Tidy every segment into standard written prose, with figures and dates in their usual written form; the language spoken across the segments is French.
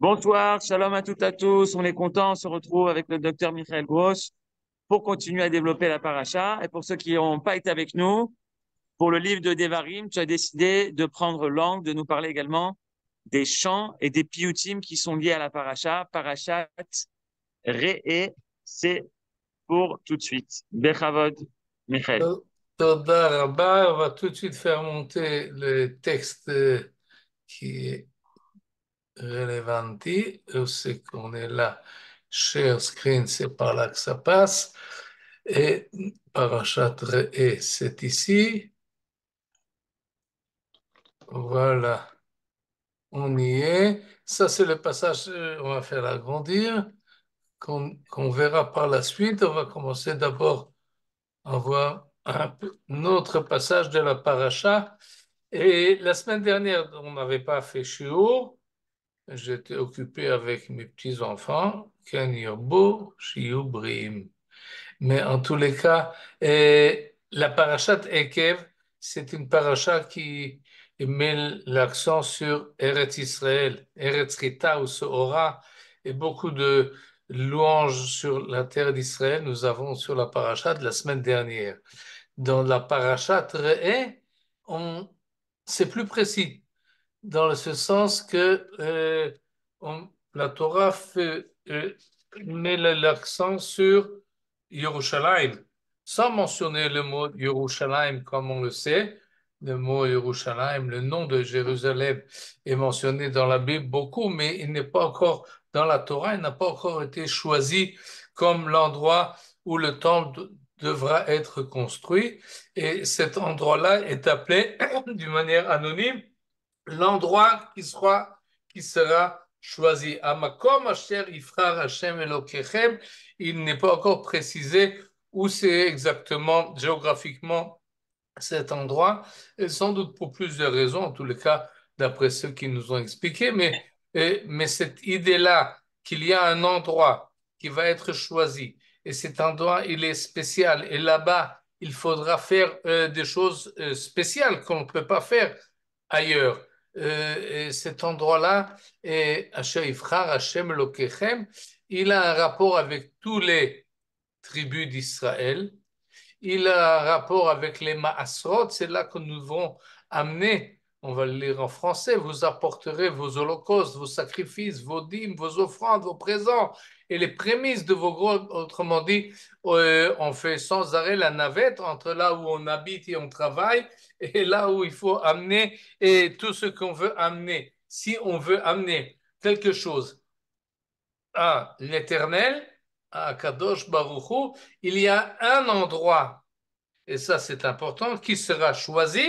Bonsoir, shalom à toutes et à tous. On est content, on se retrouve avec le docteur Michael Gross pour continuer à développer la paracha. Et pour ceux qui n'ont pas été avec nous, pour le livre de Devarim, tu as décidé de prendre langue, de nous parler également des chants et des piyutim qui sont liés à la paracha. Parachat Re'e, c'est pour tout de suite. Bechavod, Michael. Toda Rabba, on va tout de suite faire monter le texte qui est relevant. C'est qu'on est là. Share screen, c'est par là que ça passe. Et Parashat Re'eh, c'est ici. Voilà, on y est. Ça, c'est le passage, on va faire agrandir, qu'on verra par la suite. On va commencer d'abord à voir un autre passage de la paracha. Et la semaine dernière, on n'avait pas fait shiur. J'étais occupé avec mes petits-enfants. Ken Yirbo, shiur briim. Mais en tous les cas, la parashat Ekev, c'est une paracha qui met l'accent sur Eretz Israël, Eretz Rita ou Seora, et beaucoup de louanges sur la terre d'Israël nous avons sur la paracha de la semaine dernière. Dans la parashat Re'eh, c'est plus précis, dans ce sens que la Torah met l'accent sur Yerushalayim, sans mentionner le mot Yerushalayim comme on le sait. Le mot Yerushalayim, le nom de Jérusalem est mentionné dans la Bible beaucoup, mais il n'est pas encore dans la Torah, il n'a pas encore été choisi comme l'endroit où le temple devra être construit. Et cet endroit-là est appelé d'une manière anonyme l'endroit qui sera choisi. Amakom asher yifrar Hashem Elokechem, il n'est pas encore précisé où c'est exactement géographiquement cet endroit, et sans doute pour plusieurs raisons, en tous les cas, d'après ceux qui nous ont expliqué, mais cette idée-là, qu'il y a un endroit qui va être choisi, et cet endroit, il est spécial, et là-bas, il faudra faire des choses spéciales qu'on ne peut pas faire ailleurs. Et cet endroit-là, Asher Yifrar Hashem Elokechem, il a un rapport avec tous les tribus d'Israël, il a un rapport avec les Maasrot, c'est là que nous devons amener, on va le lire en français, vous apporterez vos holocaustes, vos sacrifices, vos dîmes, vos offrandes, vos présents et les prémices de vos gros, autrement dit, on fait sans arrêt la navette entre là où on habite et on travaille et là où il faut amener et tout ce qu'on veut amener. Si on veut amener quelque chose à l'Éternel, à Kadosh Baruch Hu, il y a un endroit, et ça c'est important, qui sera choisi,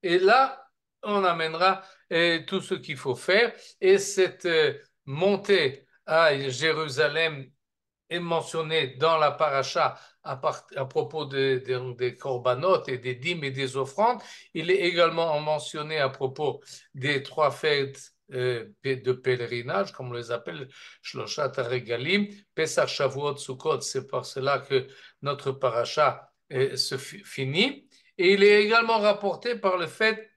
et là on amènera tout ce qu'il faut faire, et cette montée à Jérusalem est mentionnée dans la paracha à propos des corbanotes et des dîmes et des offrandes. Il est également mentionné à propos des trois fêtes de pèlerinage, comme on les appelle, Shloshat Regalim, Pesach, Shavuot, Sukkot. C'est par cela que notre paracha se finit. Et il est également rapporté par le fait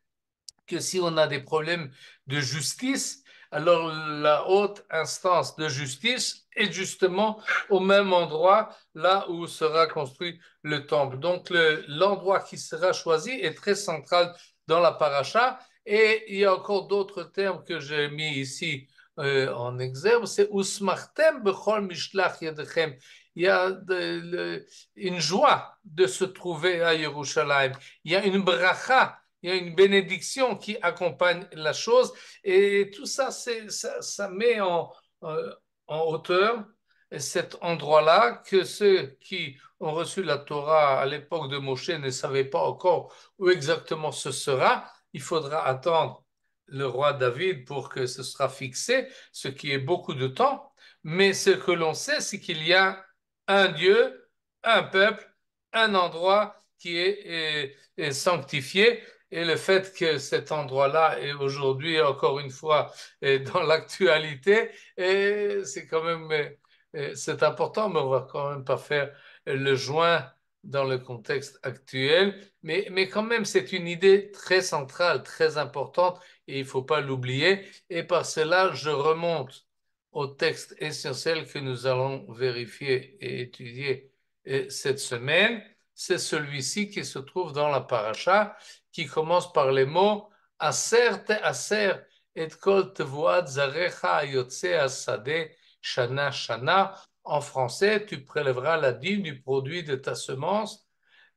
que si on a des problèmes de justice, alors la haute instance de justice est justement au même endroit, là où sera construit le temple. Donc l'endroit qui sera choisi est très central dans la paracha. Et il y a encore d'autres termes que j'ai mis ici en exergue, c'est Usmartem bechol mishlach yedechem. Il y a une joie de se trouver à Yerushalayim. Il y a une bracha, il y a une bénédiction qui accompagne la chose et tout ça, ça met en hauteur cet endroit-là que ceux qui ont reçu la Torah à l'époque de Moshe ne savaient pas encore où exactement ce sera. Il faudra attendre le roi David pour que ce sera fixé, ce qui est beaucoup de temps. Mais ce que l'on sait, c'est qu'il y a un Dieu, un peuple, un endroit qui est sanctifié et le fait que cet endroit-là est aujourd'hui, encore une fois, dans l'actualité, c'est quand même c'est important, mais on va quand même pas faire le joint dans le contexte actuel. Mais quand même, c'est une idée très centrale, très importante, et il ne faut pas l'oublier. Et par cela, je remonte au texte essentiel que nous allons vérifier et étudier cette semaine. C'est celui-ci qui se trouve dans la paracha, qui commence par les mots Aser te aser et kol tevoat zarecha yotse asade shana shana. En français, tu prélèveras la dîme du produit de ta semence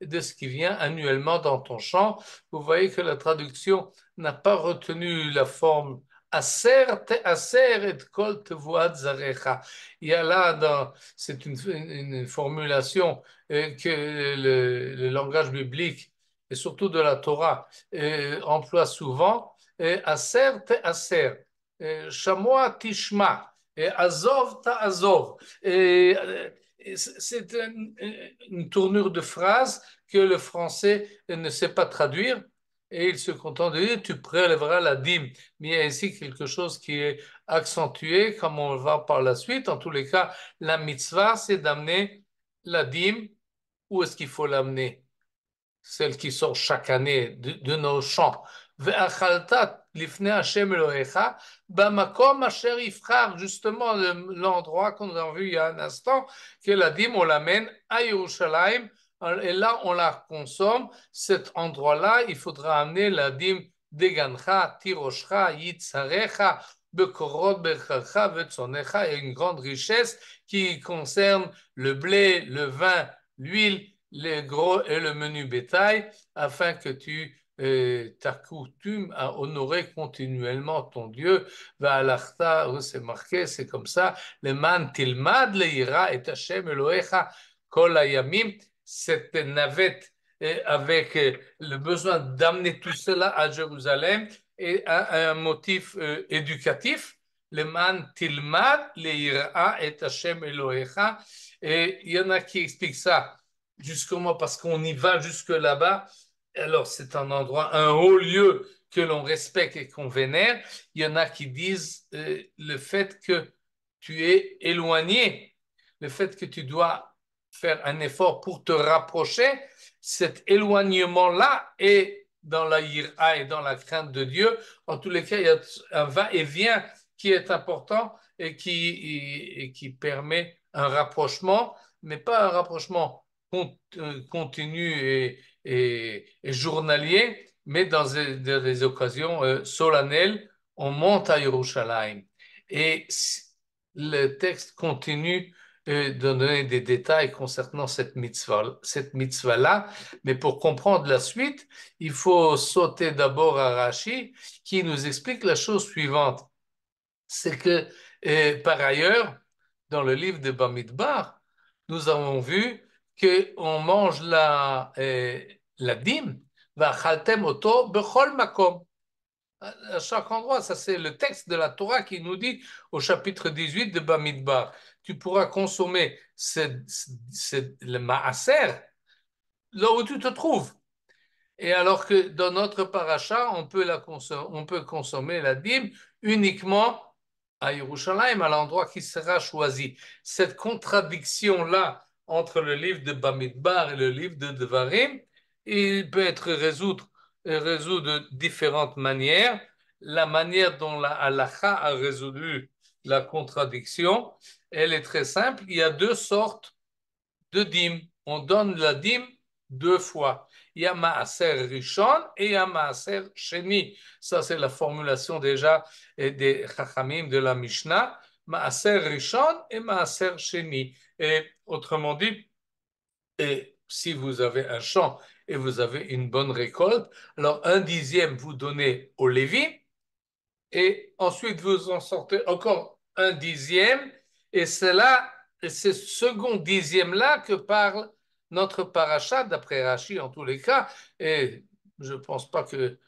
et de ce qui vient annuellement dans ton champ. Vous voyez que la traduction n'a pas retenu la forme Aser te aser et kol tevoat zarecha. Il y a là, c'est une formulation que le langage biblique et surtout de la Torah emploie souvent. Aser te aser, shamoa tishma, azov ta azov. C'est une tournure de phrase que le français ne sait pas traduire et il se contente de dire tu prélèveras la dîme. Mais il y a ici quelque chose qui est accentué, comme on va par la suite. En tous les cas, la mitzvah, c'est d'amener la dîme. Où est-ce qu'il faut l'amener? Celle qui sort chaque année de nos champs. Justement l'endroit qu'on a vu il y a un instant, que la dîme, on l'amène à Yerushalayim, et là on la consomme. Cet endroit-là, il faudra amener la dîme Degancha, Tiroshcha, Yitzarecha, Bekorot, Bechacha, Vetzonecha, et une grande richesse qui concerne le blé, le vin, l'huile, le gros et le menu bétail, afin que tu t'accoutumes à honorer continuellement ton Dieu. C'est marqué, c'est comme ça. Le man tilmad le ira et Hashem Elohecha kol hayamim. Cette navette avec le besoin d'amener tout cela à Jérusalem et un motif éducatif. Le man tilmad le ira et Hashem Elohecha. Et il y en a qui expliquent ça justement parce qu'on y va jusque là-bas. Alors, c'est un endroit, un haut lieu que l'on respecte et qu'on vénère. Il y en a qui disent le fait que tu es éloigné, le fait que tu dois faire un effort pour te rapprocher, cet éloignement-là est dans la ira et dans la crainte de Dieu. En tous les cas, il y a un va-et-vient qui est important et qui permet un rapprochement, mais pas un rapprochement continu et journalier, mais dans des occasions solennelles, on monte à Yerushalayim. Et le texte continue de donner des détails concernant cette mitzvah-là, mais pour comprendre la suite, il faut sauter d'abord à Rashi, qui nous explique la chose suivante. C'est que, par ailleurs, dans le livre de Bamidbar, nous avons vu qu'on mange la dîme, va'achaltem oto bechol makom. À chaque endroit, ça c'est le texte de la Torah qui nous dit au chapitre 18 de Bamidbar, tu pourras consommer le maaser là où tu te trouves. Et alors que dans notre paracha, on peut consommer la dîme uniquement à Yerushalayim, à l'endroit qui sera choisi. Cette contradiction-là entre le livre de Bamidbar et le livre de Devarim, il peut être résolu de différentes manières. La manière dont la halakha a résolu la contradiction, elle est très simple. Il y a deux sortes de dîmes. On donne la dîme deux fois. Il y a Maaser Rishon et il y a Maaser Sheni. Ça, c'est la formulation déjà des Chachamim de la Mishnah. Maaser Rishon et Maaser Sheni. Et autrement dit, et si vous avez un champ et vous avez une bonne récolte, alors un dixième vous donnez au Lévi et ensuite vous en sortez encore un dixième et c'est ce second dixième-là que parle notre paracha, d'après Rashi en tous les cas, et je ne pense pas que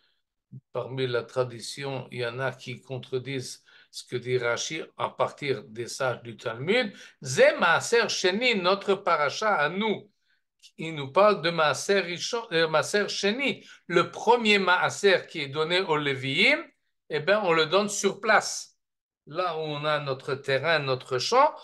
parmi la tradition, il y en a qui contredisent ce que dit Rashi à partir des sages du Talmud. Zé Maaser Sheni, notre paracha à nous, il nous parle de Maaser Sheni, le premier Maaser qui est donné aux Lévi'im, eh bien, on le donne sur place. Là où on a notre terrain, notre champ,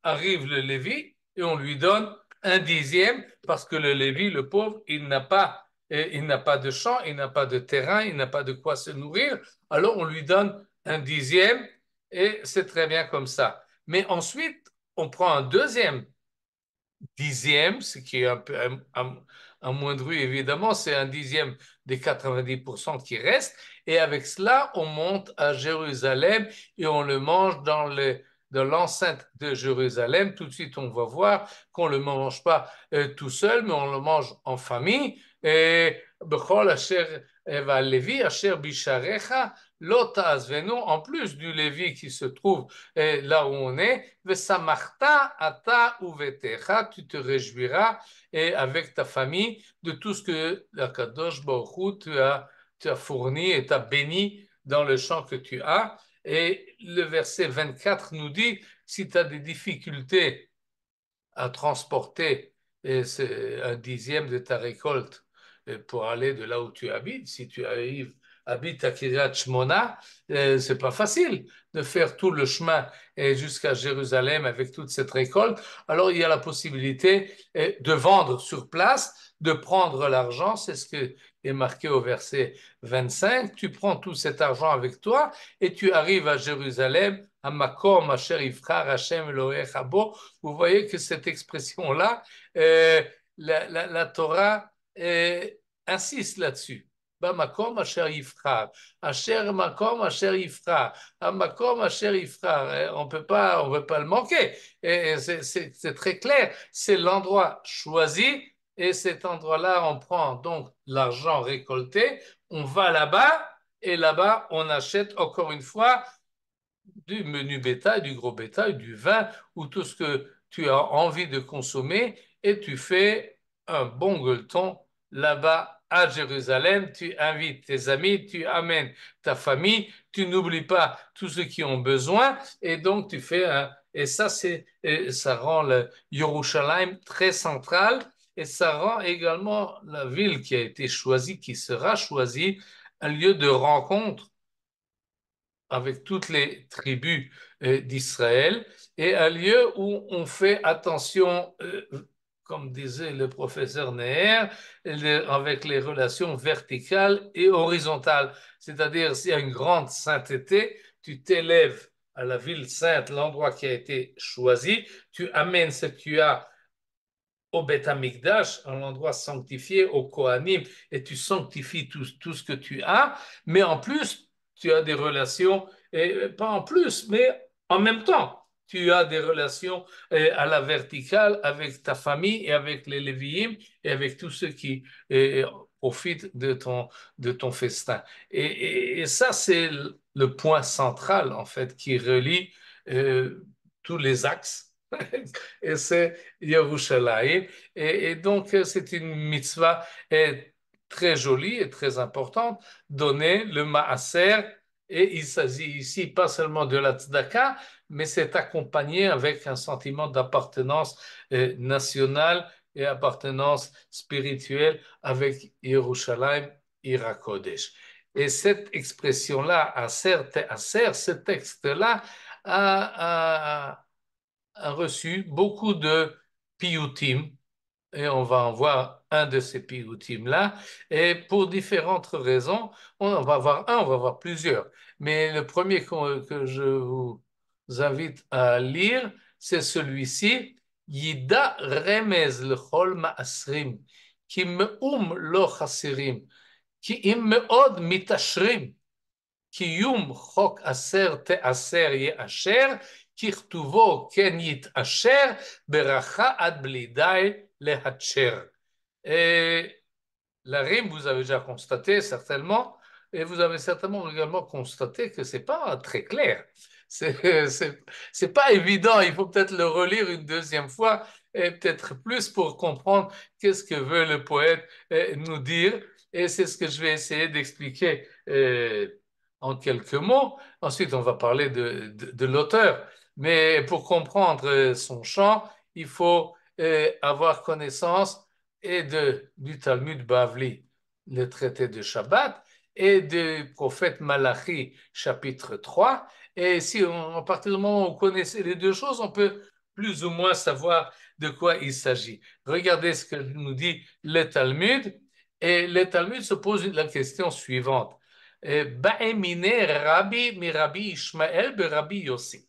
arrive le Lévi et on lui donne un dixième parce que le Lévi, le pauvre, il n'a pas de champ, il n'a pas de terrain, il n'a pas de quoi se nourrir. Alors on lui donne un dixième et c'est très bien comme ça. Mais ensuite, on prend un deuxième dixième, ce qui est un peu un moindre évidemment, c'est un dixième des 90% qui restent. Et avec cela, on monte à Jérusalem et on le mange dans l'enceinte de Jérusalem. Tout de suite, on va voir qu'on ne le mange pas tout seul, mais on le mange en famille. Et Bechol Asher Eva Levi, Asher Bisharecha, Lota Asvenu, en plus du Lévi qui se trouve là où on est, Vesamarta ata uvetecha, tu te réjouiras et avec ta famille de tout ce que la Kadosh Baruch Hu tu as fourni et t'as béni dans le champ que tu as. Et le verset 24 nous dit, si tu as des difficultés à transporter un dixième de ta récolte pour aller de là où tu habites. Si tu habites à Kiryat Shmona, c'est pas facile de faire tout le chemin jusqu'à Jérusalem avec toute cette récolte. Alors il y a la possibilité de vendre sur place, de prendre l'argent, c'est ce qui est marqué au verset 25. Tu prends tout cet argent avec toi et tu arrives à Jérusalem, à Makom, Asher Yivchar Hashem Elohecha Bo. Vous voyez que cette expression-là, la Torah insiste là-dessus. Makom asher yifrar, asher makom asher yifrar, makom asher yifrar. On peut pas le manquer. C'est très clair. C'est l'endroit choisi et cet endroit-là, on prend donc l'argent récolté, on va là-bas et là-bas, on achète encore une fois du menu bétail, du gros bétail, du vin ou tout ce que tu as envie de consommer et tu fais un bon gueuleton là-bas à Jérusalem. Tu invites tes amis, tu amènes ta famille, tu n'oublies pas tous ceux qui ont besoin et donc tu fais un. Et ça, ça rend le Yerushalayim très central et ça rend également la ville qui a été choisie, qui sera choisie, un lieu de rencontre avec toutes les tribus d'Israël et un lieu où on fait attention, comme disait le professeur Neher, avec les relations verticales et horizontales. C'est-à-dire, s'il y a une grande sainteté, tu t'élèves à la ville sainte, l'endroit qui a été choisi, tu amènes ce que tu as au Beth Amikdash, un endroit sanctifié, au Kohanim, et tu sanctifies tout ce que tu as, mais en plus, tu as des relations, et pas en plus, mais en même temps. Tu as des relations à la verticale avec ta famille et avec les Lévi'im et avec tous ceux qui profitent de ton festin. Et ça, c'est le point central, en fait, qui relie tous les axes. Et c'est Yerushalayim. Et donc, c'est une mitzvah très jolie et très importante, donner le maaser. Et il s'agit ici pas seulement de la tzedaka, mais c'est accompagné avec un sentiment d'appartenance nationale et appartenance spirituelle avec Yerushalayim, Ira Kodesh. Et cette expression-là, aser te aser, ce texte-là, a reçu beaucoup de piyutim, et on va en voir un de ces piyutim-là, et pour différentes raisons, on va voir un, on va voir plusieurs. Mais le premier que je vous invite à lire, c'est celui-ci, Yida remez lechol ma'asrim, ki me'um lo chasirim, ki im me'od mitashrim, קיום חוק אסר תאסר יאשר, ככתובו כן יתאשר, ברכה עד בלי די להצ'ר. La rime, vous avez déjà constaté certainement, et vous avez certainement également constaté que c'est pas très clair. C'est pas évident. Il faut peut-être le relire une deuxième fois et peut-être plus pour comprendre qu'est-ce que veut le poète nous dire. Et c'est ce que je vais essayer d'expliquer en quelques mots. Ensuite, on va parler de l'auteur. Mais pour comprendre son chant, il faut avoir connaissance et du Talmud Bavli, le traité de Shabbat, et du prophète Malachi, chapitre 3. Et si à partir du moment où on connaît les deux choses, on peut plus ou moins savoir de quoi il s'agit. Regardez ce que nous dit le Talmud. Et le Talmud se pose la question suivante. Ba'emine Rabbi mi Rabbi Ishmael be Rabbi Yossi.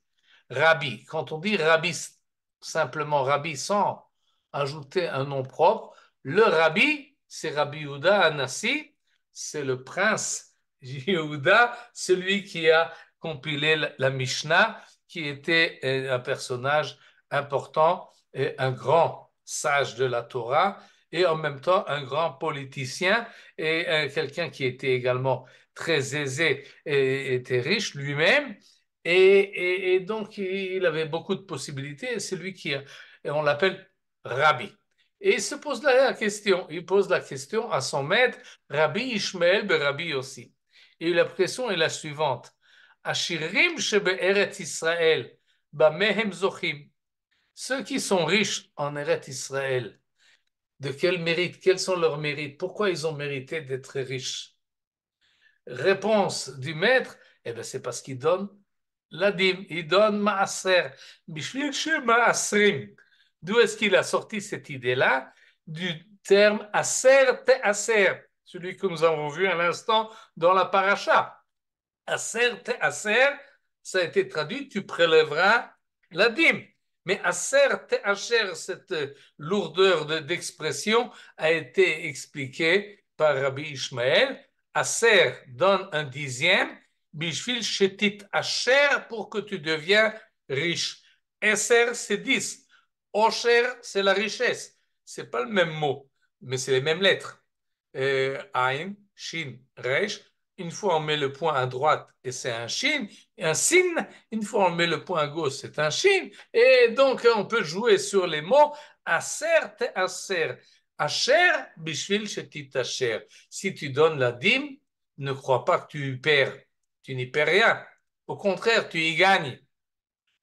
Rabbi, quand on dit Rabbi, simplement Rabbi sans ajouter un nom propre, le Rabbi, c'est Rabbi Yehuda Anassi, c'est le prince Yehuda, celui qui a compilé la Mishnah, qui était un personnage important et un grand sage de la Torah et en même temps un grand politicien et quelqu'un qui était également très aisé et était riche lui-même. Et donc, il avait beaucoup de possibilités. Et c'est lui qui, et on l'appelle Rabbi. Et il se pose la question, il pose la question à son maître, Rabbi Ishmael be Rabbi aussi. Et la question est la suivante. Ashirim shebe'eret Israël, bamehem zochim. Ceux qui sont riches en Eret Israël, de quel mérite? Quels sont leurs mérites? Pourquoi ils ont mérité d'être riches? Réponse du maître, eh bien, c'est parce qu'il donne la dîme, il donne maaser. Maasrim. D'où est-ce qu'il a sorti cette idée-là? Du terme aser te aser, celui que nous avons vu à l'instant dans la paracha. Aser te aser, ça a été traduit, tu prélèveras la dîme. Mais aser te aser, cette lourdeur d'expression a été expliquée par Rabbi Ishmael. Aser donne un dixième, bishvil shetit asher pour que tu deviens riche. Eser, c'est 10. Osher, c'est la richesse. C'est pas le même mot, mais c'est les mêmes lettres. Ain, Shin, Resh. Une fois on met le point à droite et c'est un Shin, et un Sin, une fois on met le point à gauche c'est un Shin, et donc on peut jouer sur les mots Aser te Aser. Asher, Bishvil shetit Asher. Si tu donnes la dîme, ne crois pas que tu perds. Tu n'y perds rien. Au contraire, tu y gagnes.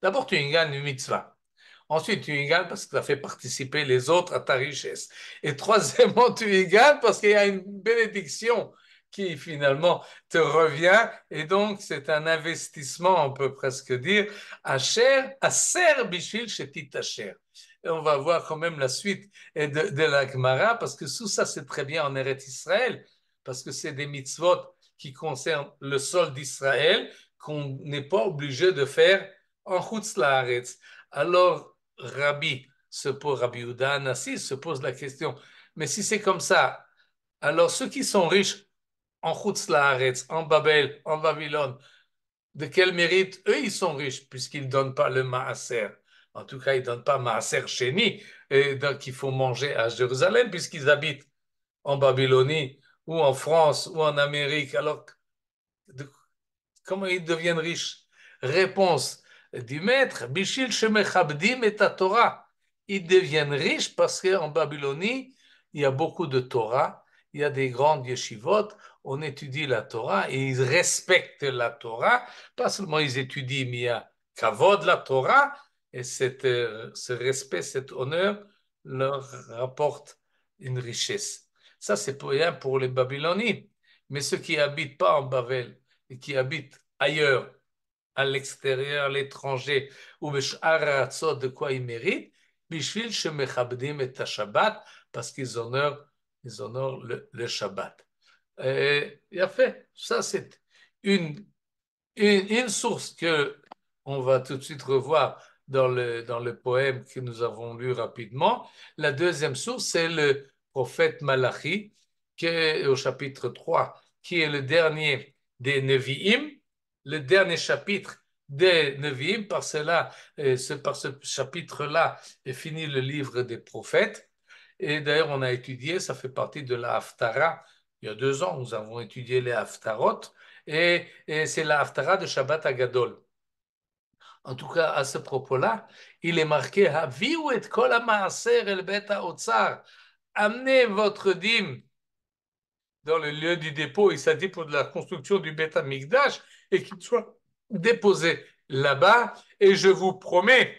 D'abord, tu y gagnes une mitzvah. Ensuite, tu y gagnes parce que tu as fait participer les autres à ta richesse. Et troisièmement, tu y gagnes parce qu'il y a une bénédiction qui finalement te revient. Et donc, c'est un investissement, on peut presque dire, Asher bishvil shetit asher. Et on va voir quand même la suite de la Gemara, parce que tout ça, c'est très bien en Eretz Israël, parce que c'est des mitzvot qui concernent le sol d'Israël qu'on n'est pas obligé de faire en Chutz Laaretz. Alors, Rabbi Yehuda Anassi se pose la question, mais si c'est comme ça, alors ceux qui sont riches en Chutz Laaretz, en Babel, en Babylone, de quel mérite eux ils sont riches puisqu'ils ne donnent pas le maaser. En tout cas, ils ne donnent pas maaser chéni, et donc il faut manger à Jérusalem puisqu'ils habitent en Babylonie ou en France ou en Amérique. Alors, comment ils deviennent riches? Réponse du maître, Bishil Shemechabdim et Torah. Ils deviennent riches parce qu'en Babylonie, il y a beaucoup de Torah, il y a des grandes yeshivot, on étudie la Torah et ils respectent la Torah. Pas seulement ils étudient, mais il y a kavod la Torah, et ce respect, cet honneur leur rapporte une richesse. Ça, c'est pour rien pour les Babyloniens. Mais ceux qui habitent pas en Babel et qui habitent ailleurs, à l'extérieur, à l'étranger, ou de quoi ils méritent, bishvil shemechabdim et Shabbat, parce ils honorent le Shabbat. Il a fait, ça c'est une, une source que on va tout de suite revoir dans le poème que nous avons lu rapidement. La deuxième source, c'est le prophète Malachi, qui est au chapitre 3, qui est le dernier des Nevi'im, le dernier chapitre des Nevi'im. Par ce chapitre-là est fini le livre des prophètes. Et d'ailleurs, on a étudié, ça fait partie de la Haftara. Il y a 2 ans, nous avons étudié les Haftarot et c'est la Haftara de Shabbat Agadol. En tout cas, à ce propos-là, il est marqué Haviu et kol ha'maaser el bet ha'otzar. Amenez votre dîme dans le lieu du dépôt, il s'agit pour de la construction du Beth Amikdash, et qu'il soit déposé là-bas. Et je vous promets,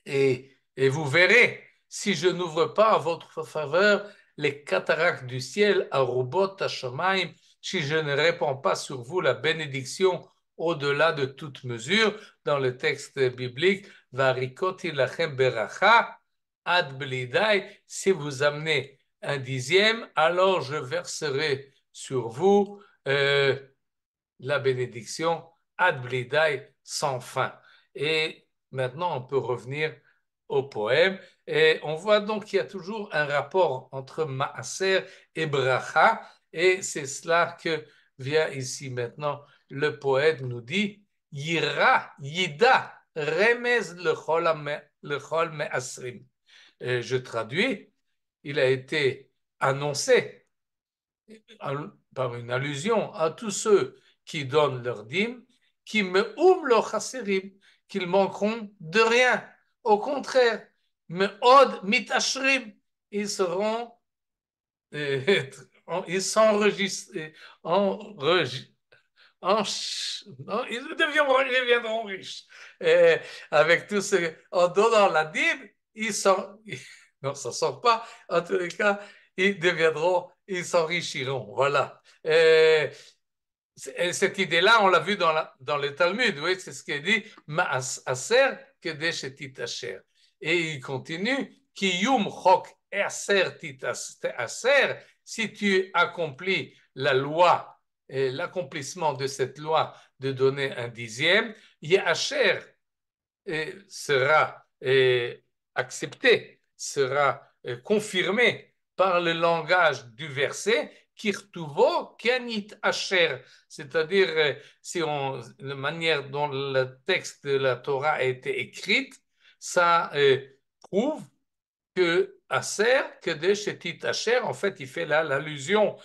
et vous verrez, si je n'ouvre pas en votre faveur les cataractes du ciel, Arubot Hashamayim, si je ne répands pas sur vous la bénédiction au-delà de toute mesure, dans le texte biblique, Varikoti lachem beracha ad blidai, si vous amenez un dixième, alors je verserai sur vous la bénédiction ad blidai, sans fin. Et maintenant, on peut revenir au poème. Et on voit donc qu'il y a toujours un rapport entre maaser et bracha. Et c'est cela que vient ici maintenant. Le poète nous dit Yira, Yida, Remez le chol me'asrim. Je traduis, il a été annoncé par une allusion à tous ceux qui donnent leur dîme, qui me lo chaserim, qu'ils manqueront de rien. Au contraire, me od mitashrim, ils seront, ils s'enregistrent, non, ils deviendront riches. Et avec tout ce, en donnant la dîme, ils sont, non, ça ne sort pas. En tous les cas, ils s'enrichiront. Voilà. Et cette idée-là, on l'a vu dans le Talmud, oui, c'est ce qu'il dit, Ma'aser kedesh titacher. Et il continue, Ki yum chok aser titaser, si tu accomplis la loi, l'accomplissement de cette loi de donner un dixième, Yehacher sera accepté, sera confirmé par le langage du verset Kirtuvo Kenit Asher, c'est-à-dire si la manière dont le texte de la Torah a été écrite, ça prouve que Aser, que Deshetit Asher, en fait, il fait là l'allusion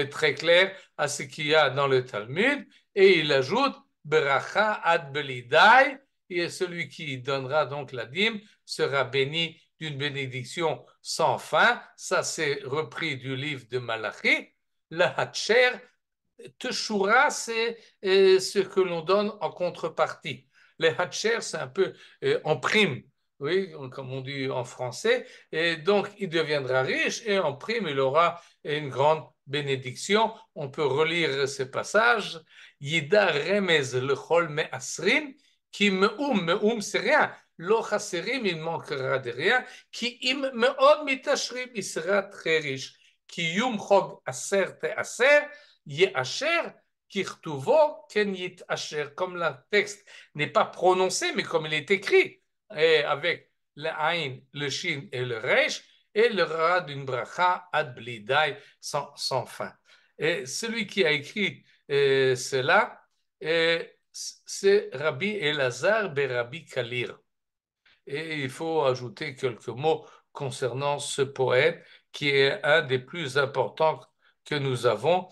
très claire à ce qu'il y a dans le Talmud, et il ajoute Beracha ad belidai, et celui qui donnera donc la dîme sera béni d'une bénédiction sans fin. Ça, c'est repris du livre de Malachi. Le Hatcher, Teshura, c'est ce que l'on donne en contrepartie. Le Hatcher, c'est un peu en prime, oui, comme on dit en français. Et donc, il deviendra riche et en prime, il aura une grande bénédiction. On peut relire ce passage. Yida remez le chol me'asrim, qui me'um, c'est rien. Lo chaserim, il manquera de rien. Qui im me'od mitashrim, il sera très riche. Qui yum chog aser te aser, Yehacher, Kirtuvo, Ken Asher, comme le texte n'est pas prononcé, mais comme il est écrit, et avec le Ain, le Shin et le Resh, et le Ra d'une bracha ad blidai, sans fin. Et celui qui a écrit cela, c'est Rabbi Elazar Rabbi Kalir. Et il faut ajouter quelques mots concernant ce poète qui est un des plus importants que nous avons.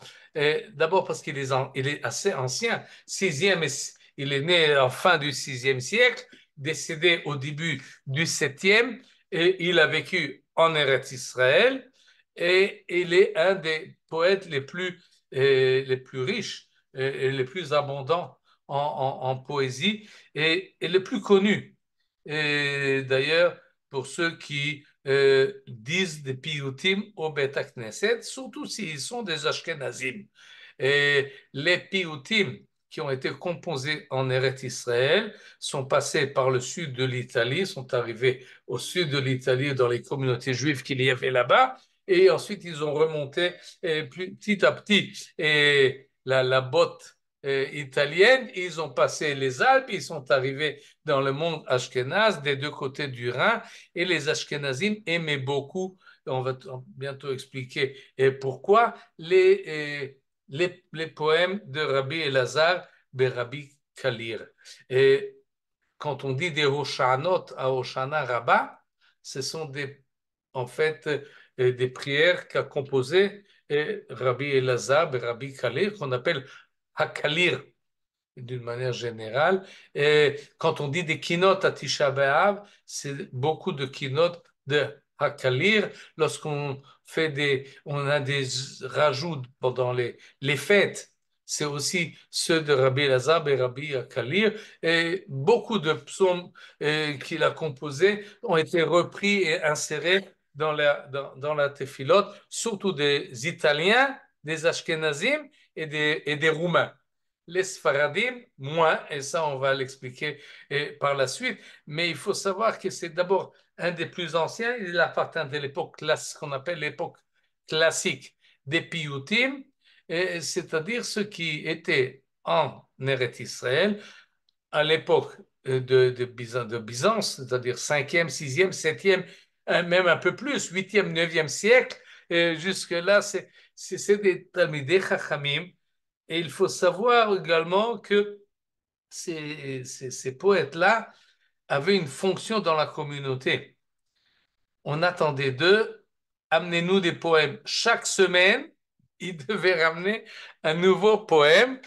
D'abord parce il est assez ancien, il est né en fin du 6e siècle, décédé au début du 7e, et il a vécu en Eretz Israël, et il est un des poètes les plus riches et les plus abondants en poésie et les plus connus. Et d'ailleurs, pour ceux qui disent des piyutim au Bet Knesset, surtout s'ils sont des Ashkenazim. Et les piyutim qui ont été composés en Eretz Israël sont passés par le sud de l'Italie, sont arrivés au sud de l'Italie dans les communautés juives qu'il y avait là-bas, et ensuite ils ont remonté petit à petit et la botte italienne, ils ont passé les Alpes, ils sont arrivés dans le monde ashkénaze des deux côtés du Rhin, et les Ashkénazim aimaient beaucoup, on va bientôt expliquer pourquoi, les poèmes de Rabbi Elazar Rabbi Kalir. Et quand on dit des Hoshanot à Hoshana Rabbah, ce sont en fait des prières qu'a composées Rabbi Elazar Rabbi Kalir, qu'on appelle Hakalir d'une manière générale. Et quand on dit des kinot à Tisha B'Av, c'est beaucoup de kinot de Hakalir. Lorsqu'on on a des rajouts pendant les fêtes, c'est aussi ceux de Rabbi Elazar et Rabbi Hakalir. Et beaucoup de psaumes qu'il a composés ont été repris et insérés dans la Tefilot, surtout des Italiens, des Ashkenazim et des Roumains. Les Sfaradim, moins, et ça on va l'expliquer par la suite, mais il faut savoir que c'est d'abord un des plus anciens, il appartient de l'époque qu'on appelle l'époque classique des Piyutim, c'est-à-dire ceux qui étaient en Eretz Israël à l'époque de Byzance, c'est-à-dire 5e, 6e, 7e, même un peu plus, 8e, 9e siècle. Jusque-là, c'est des Talmidei Chachamim. Et il faut savoir également que ces poètes-là avaient une fonction dans la communauté. On attendait d'eux, amenez-nous des poèmes. Chaque semaine, ils devaient ramener un nouveau poème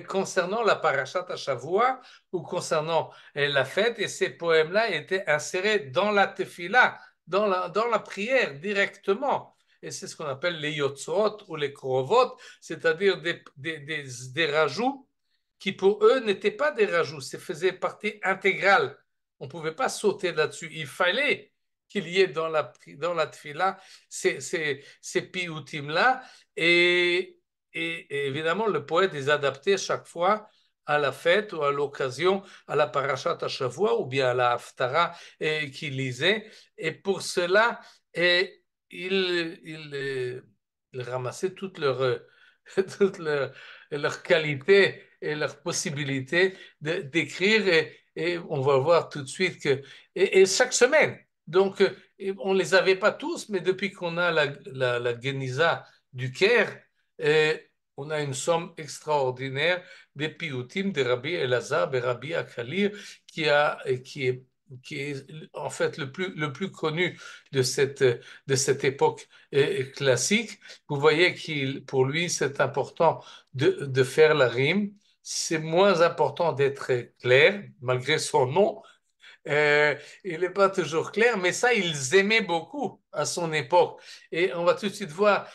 concernant la Parashat Hashavua ou concernant la fête. Et ces poèmes-là étaient insérés dans la tefila, dans la prière directement. Et c'est ce qu'on appelle les yotzot ou les krovot, c'est-à-dire des rajouts qui pour eux n'étaient pas des rajouts, ça faisait partie intégrale. On ne pouvait pas sauter là-dessus. Il fallait qu'il y ait dans la tfila ces piyutim-là. Et évidemment, le poète les adaptait chaque fois à la fête ou à l'occasion, à la parashat Hashavua ou bien à la haftara qu'il lisait. Et pour cela, il ramassait toute leur qualité et leur possibilité d'écrire. Et on va voir tout de suite que et chaque semaine. Donc, on ne les avait pas tous, mais depuis qu'on a la Geniza du Caire, on a une somme extraordinaire des piyutim de Rabbi Elazar et Rabbi Akalir qui est en fait le plus connu de cette époque classique. Vous voyez qu'il, pour lui, c'est important de faire la rime. C'est moins important d'être clair, malgré son nom, il n'est pas toujours clair, mais ça, ils aimaient beaucoup à son époque. Et on va tout de suite voir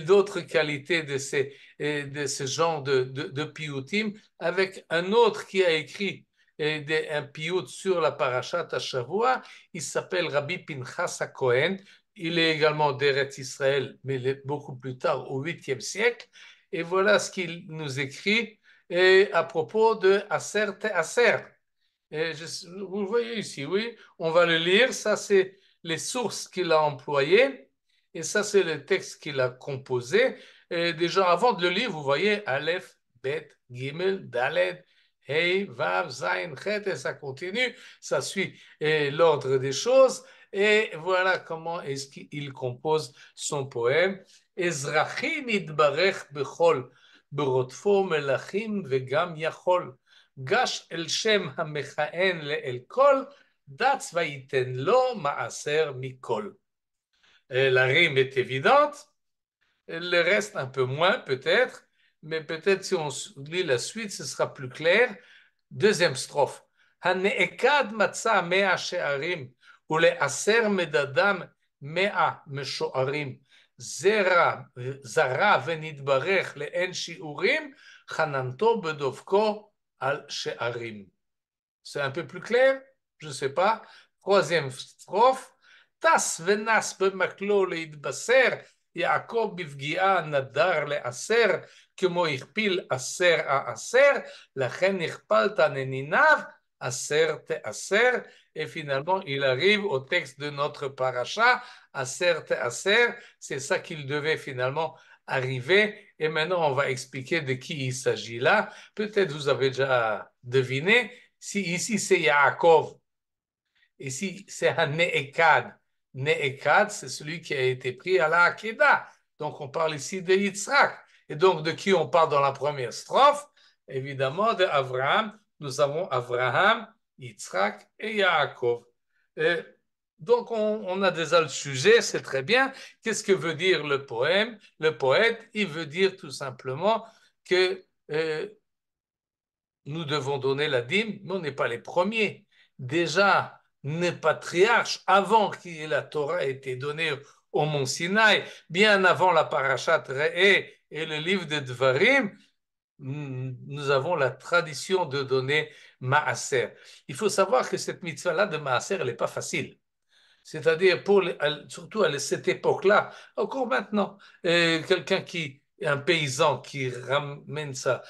d'autres qualités de ce genre de piyutim avec un autre qui a écrit un piyut sur la parashat Hashavua. Il s'appelle Rabbi Pinchas HaKohen. Il est également d'Eretz Israël, mais il est beaucoup plus tard, au 8e siècle. Et voilà ce qu'il nous écrit à propos de Aser Te'aser. Vous le voyez ici, oui, on va le lire. Ça, c'est les sources qu'il a employées et ça, c'est le texte qu'il a composé. Et déjà, avant de le lire, vous voyez Aleph, Bet, Gimel, Daled, Hey, Vav, Zain, Chet, et ça continue. Ça suit l'ordre des choses. Et voilà comment est-ce qu'il compose son poème. Ezrachi nitbarech bechol, berotfo melachim vegam yachol. גש אל שם המכהן לאל כל, דץ ויתן לו מעשר מכל. La rime est évidente, le reste un peu moins peut-être, mais peut-être si on lit la suite, ce sera plus clair. Deuxième strophe. הנעקד מצא 100 שערים, ולעשר מדדם 100 משוערים. זרע ונתברך לאין שיעורים, חננתו בדופקו al she'arim. C'est un peu plus clair? Je ne sais pas. Troisième strophe. Tas venas bemaklo leidbaser, Yaakov bivgia nadar leaser, כמו הכפיל 10 ה-10, לכן הכפלת נניניו, 10 ת-10. Et finalement, il arrive au texte de notre paracha, 10 ת-10. C'est ça qu'il devait finalement arriver. Et maintenant, on va expliquer de qui il s'agit là. Peut-être vous avez déjà deviné. Si ici c'est Yaakov, ici c'est un Ne'ekad. Ne'ekad, c'est celui qui a été pris à la Hakeda. Donc on parle ici de Yitzhak. Et donc de qui on parle dans la première strophe? Évidemment de Abraham. Nous avons Abraham, Yitzhak et Yaakov. Donc, on a déjà le sujet, c'est très bien. Qu'est-ce que veut dire le poème? Le poète, il veut dire tout simplement que nous devons donner la dîme, mais on n'est pas les premiers. Déjà, les patriarches, avant que la Torah ait été donnée au mont Sinaï, bien avant la parashat Re'eh et le livre de Dvarim, nous avons la tradition de donner Maaser. Il faut savoir que cette mitzvah-là de Maaser, elle n'est pas facile. C'est-à-dire, surtout à cette époque-là, encore maintenant, quelqu'un un paysan qui ramène sa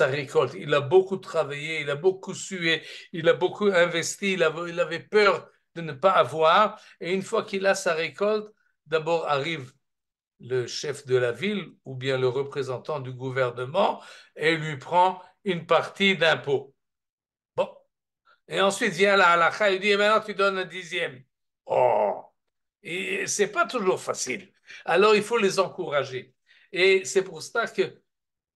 récolte, il a beaucoup travaillé, il a beaucoup sué, il a beaucoup investi, il avait peur de ne pas avoir, et une fois qu'il a sa récolte, d'abord arrive le chef de la ville ou bien le représentant du gouvernement et lui prend une partie d'impôt. Bon. Et ensuite vient la halakha, il dit, et maintenant tu donnes un dixième. Oh, et c'est pas toujours facile. Alors il faut les encourager. Et c'est pour ça que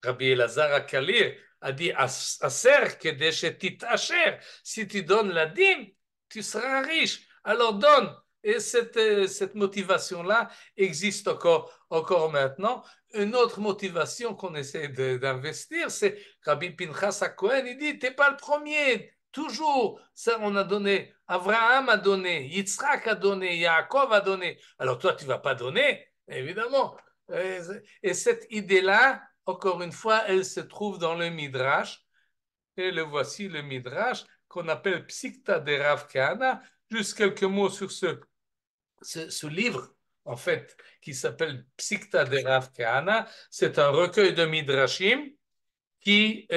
Rabbi Elazar Akalir a dit, Aser kedeshetit asher, si tu donnes la dîme, tu seras riche. Alors donne. Et cette motivation-là existe encore maintenant. Une autre motivation qu'on essaie d'investir, c'est Rabbi Pinchas HaKohen, il dit, t'es pas le premier. Toujours, ça on a donné, Abraham a donné, Yitzhak a donné, Yaakov a donné. Alors toi, tu vas pas donner, évidemment. Et cette idée-là, encore une fois, elle se trouve dans le Midrash. Et le voici, le Midrash, qu'on appelle Psikta de Rav Kahana. Juste quelques mots sur ce livre, en fait, qui s'appelle Psikta de Rav Kahana. C'est un recueil de Midrashim qui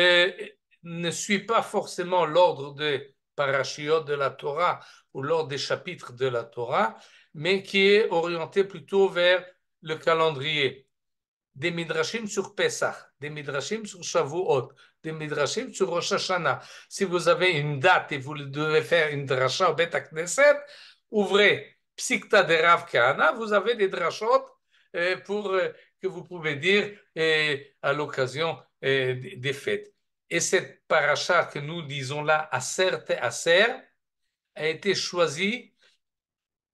ne suit pas forcément l'ordre des parashiot de la Torah ou l'ordre des chapitres de la Torah, mais qui est orienté plutôt vers le calendrier. Des midrashim sur Pesach, des midrashim sur Shavuot, des midrashim sur Rosh Hashanah. Si vous avez une date et vous devez faire une drasha au Bet Knesset, ouvrez Psikta de Rav Kahana, vous avez des drashot que vous pouvez dire à l'occasion des fêtes. Et cette paracha que nous disons là, Aser te Aser, a été choisie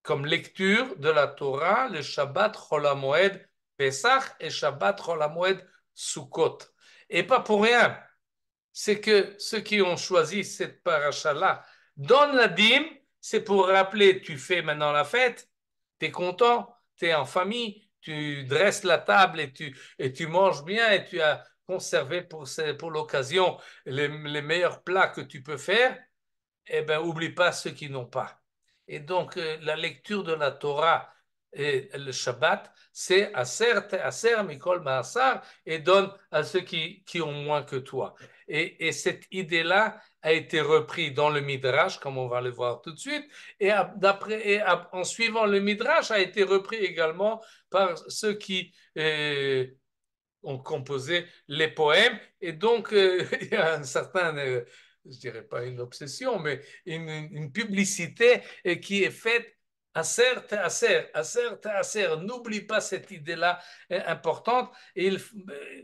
comme lecture de la Torah le Shabbat Chol HaMoed Pesach et Shabbat Chol HaMoed Sukkot. Et pas pour rien, c'est que ceux qui ont choisi cette paracha-là donnent la dîme, c'est pour rappeler, tu fais maintenant la fête, tu es content, tu es en famille, tu dresses la table et tu manges bien et tu as conservé pour l'occasion les meilleurs plats que tu peux faire, eh bien, oublie pas ceux qui n'ont pas. Et donc, la lecture de la Torah et le Shabbat, c'est Aser Mikol Maasar, et donne à ceux qui ont moins que toi. Et cette idée-là a été reprise dans le Midrash, comme on va le voir tout de suite, et en suivant le Midrash, a été repris également par ceux qui ont composé les poèmes. Et donc, il y a un certain, je dirais pas une obsession, mais une publicité qui est faite. Aser, aser. N'oublie pas cette idée-là importante. Et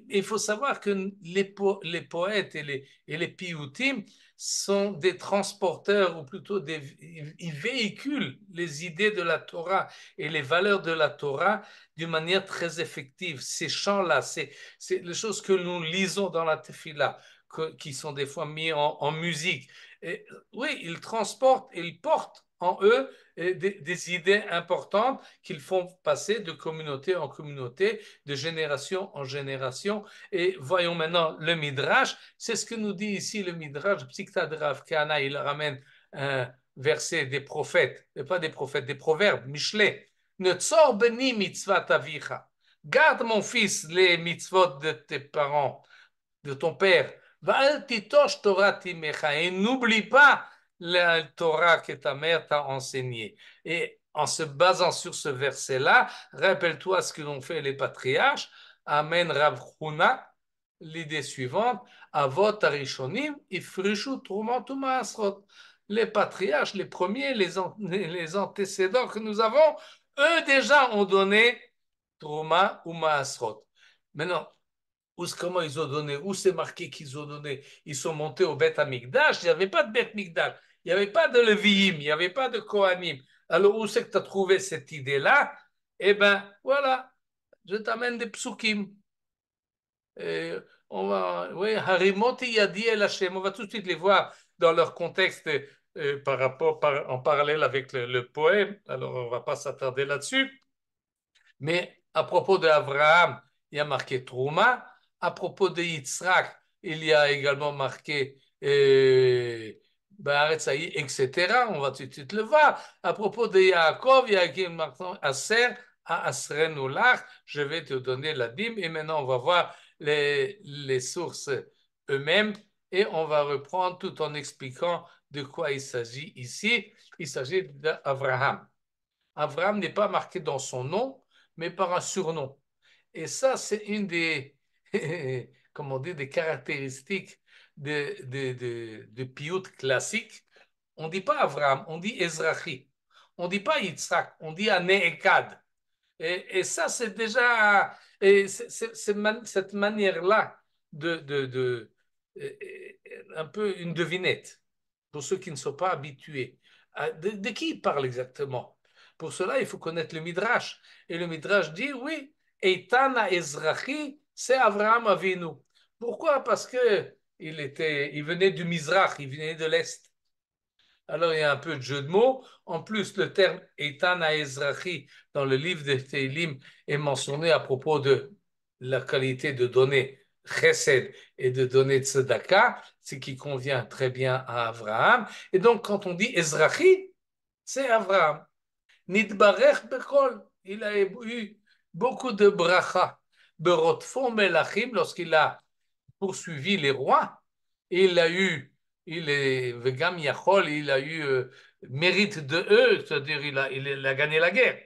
il faut savoir que les poètes et les piyutim sont des transporteurs, ou plutôt ils véhiculent les idées de la Torah et les valeurs de la Torah d'une manière très effective. Ces chants-là, c'est les choses que nous lisons dans la tefila, qui sont des fois mis en musique. Et, oui, ils transportent, ils portent en eux des idées importantes qu'ils font passer de communauté en communauté, de génération en génération. Et voyons maintenant le Midrash. C'est ce que nous dit ici le Midrash. Psikta de Rav Kahana, il ramène un verset des prophètes, pas des prophètes, des proverbes, Michelet. Netzor beni mitzvat avicha. Garde, mon fils, les mitzvot de tes parents, de ton père. Va'al titosh Torah timecha. Et n'oublie pas la Torah que ta mère t'a enseignée. Et en se basant sur ce verset-là, rappelle-toi ce que l'ont fait les patriarches. Amen Rav Huna. L'idée suivante, Avot Arishonim, Ifrishu Trumat Umaasrot. Les patriarches, les premiers, les antécédents que nous avons, eux déjà ont donné Truma ou Maasrot. Maintenant, comment ils ont donné, où c'est marqué qu'ils ont donné, ils sont montés au Beth Amikdash, il n'y avait pas de Beth Mikdash, il n'y avait pas de Leviim, il n'y avait pas de Kohanim. Alors où c'est que tu as trouvé cette idée-là? Eh bien, voilà, je t'amène des psukim. On va, oui, Harimoti Yadi El Hashem, on va tout de suite les voir dans leur contexte en parallèle avec le poème. Alors, on ne va pas s'attarder là-dessus. Mais à propos d'Abraham, il y a marqué Trouma. À propos de Yitzhak, il y a également marqué etc. On va tout de suite le voir. À propos de Yaakov, il y a marqué Aser, Asrenulach, je vais te donner la dîme. Et maintenant, on va voir les sources eux-mêmes et on va reprendre tout en expliquant de quoi il s'agit ici. Il s'agit d'Abraham. Abraham n'est pas marqué dans son nom, mais par un surnom. Et ça, c'est une des, comment dire, des caractéristiques de piyut classique. On ne dit pas Abraham, on dit Ezrahi. On ne dit pas Yitzhak, on dit Anéekad. Et ça, c'est déjà cette manière-là un peu une devinette pour ceux qui ne sont pas habitués. De qui il parle exactement? Pour cela, il faut connaître le Midrash. Et le Midrash dit, oui, Eitana Ezrahi, c'est Abraham Avinu. Pourquoi? Parce que il venait du Mizrach, il venait de l'Est. Alors, il y a un peu de jeu de mots. En plus, le terme Eitan Ezrahi dans le livre de Teilim est mentionné à propos de la qualité de donner chesed et de donner tzedaka, ce qui convient très bien à Abraham. Et donc, quand on dit Ezrahi, c'est Abraham. Nidbarech Bekol, il a eu beaucoup de bracha. Berotfo Melachim, lorsqu'il a poursuivi les rois, il a eu, il est Vegam Yachol, il a eu mérite de eux, c'est-à-dire il a gagné la guerre.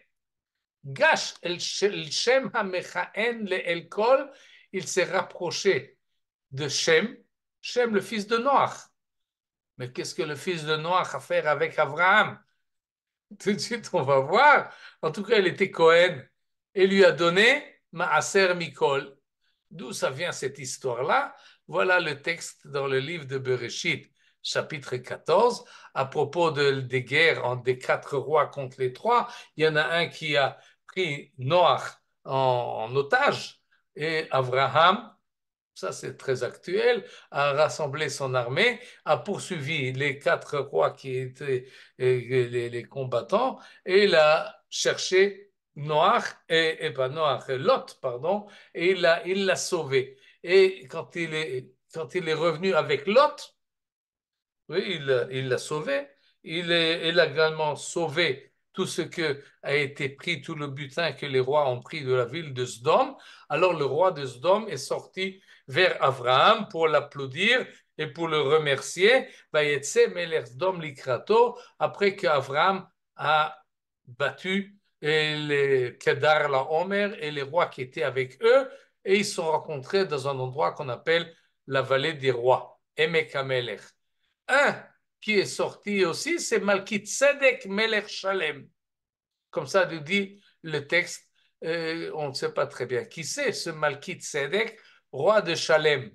Gash el Shem HaMechaen le El Kol, il s'est rapproché de Shem, Shem le fils de Noach. Mais qu'est-ce que le fils de Noach a à faire avec Abraham? Tout de suite, on va voir. En tout cas, il était Cohen et lui a donné Maaser Mikol. D'où ça vient cette histoire-là? Voilà le texte dans le livre de Bereshit, chapitre 14, à propos des guerres des 4 rois contre les 3. Il y en a un qui a pris Noach en otage et Abraham, ça c'est très actuel, a rassemblé son armée, a poursuivi les 4 rois qui étaient les combattants et il a cherché Noach, et pas Noach, Lot, pardon, et il l'a sauvé. Et quand il est revenu avec Lot, oui, il l'a sauvé. Il a également sauvé tout ce que a été pris, tout le butin que les rois ont pris de la ville de Sdom. Alors le roi de Sdom est sorti vers Abraham pour l'applaudir et pour le remercier. Après qu'Abraham a battu les Kedar Laomer et les rois qui étaient avec eux, et ils se sont rencontrés dans un endroit qu'on appelle la vallée des rois, Emek Hamelech. Un qui est sorti aussi, c'est Malkit Tzedek Melech Shalem. Comme ça nous dit le texte, on ne sait pas très bien qui c'est, ce Malkit Tzedek, roi de Shalem.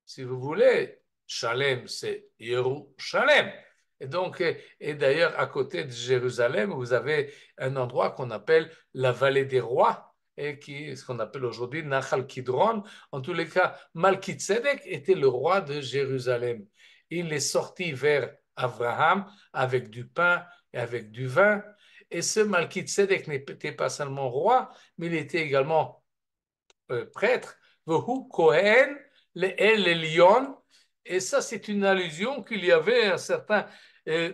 Si vous voulez, Shalem, c'est Yerushalem. Et donc, et d'ailleurs, à côté de Jérusalem, vous avez un endroit qu'on appelle la vallée des rois, et qui est ce qu'on appelle aujourd'hui Nachal Kidron. En tous les cas, Malkitzedek était le roi de Jérusalem. Il est sorti vers Abraham avec du pain et avec du vin. Et ce Malkitzedek n'était pas seulement roi, mais il était également prêtre. Vehu Kohen le El Elyon. Et ça, c'est une allusion qu'il y avait un certain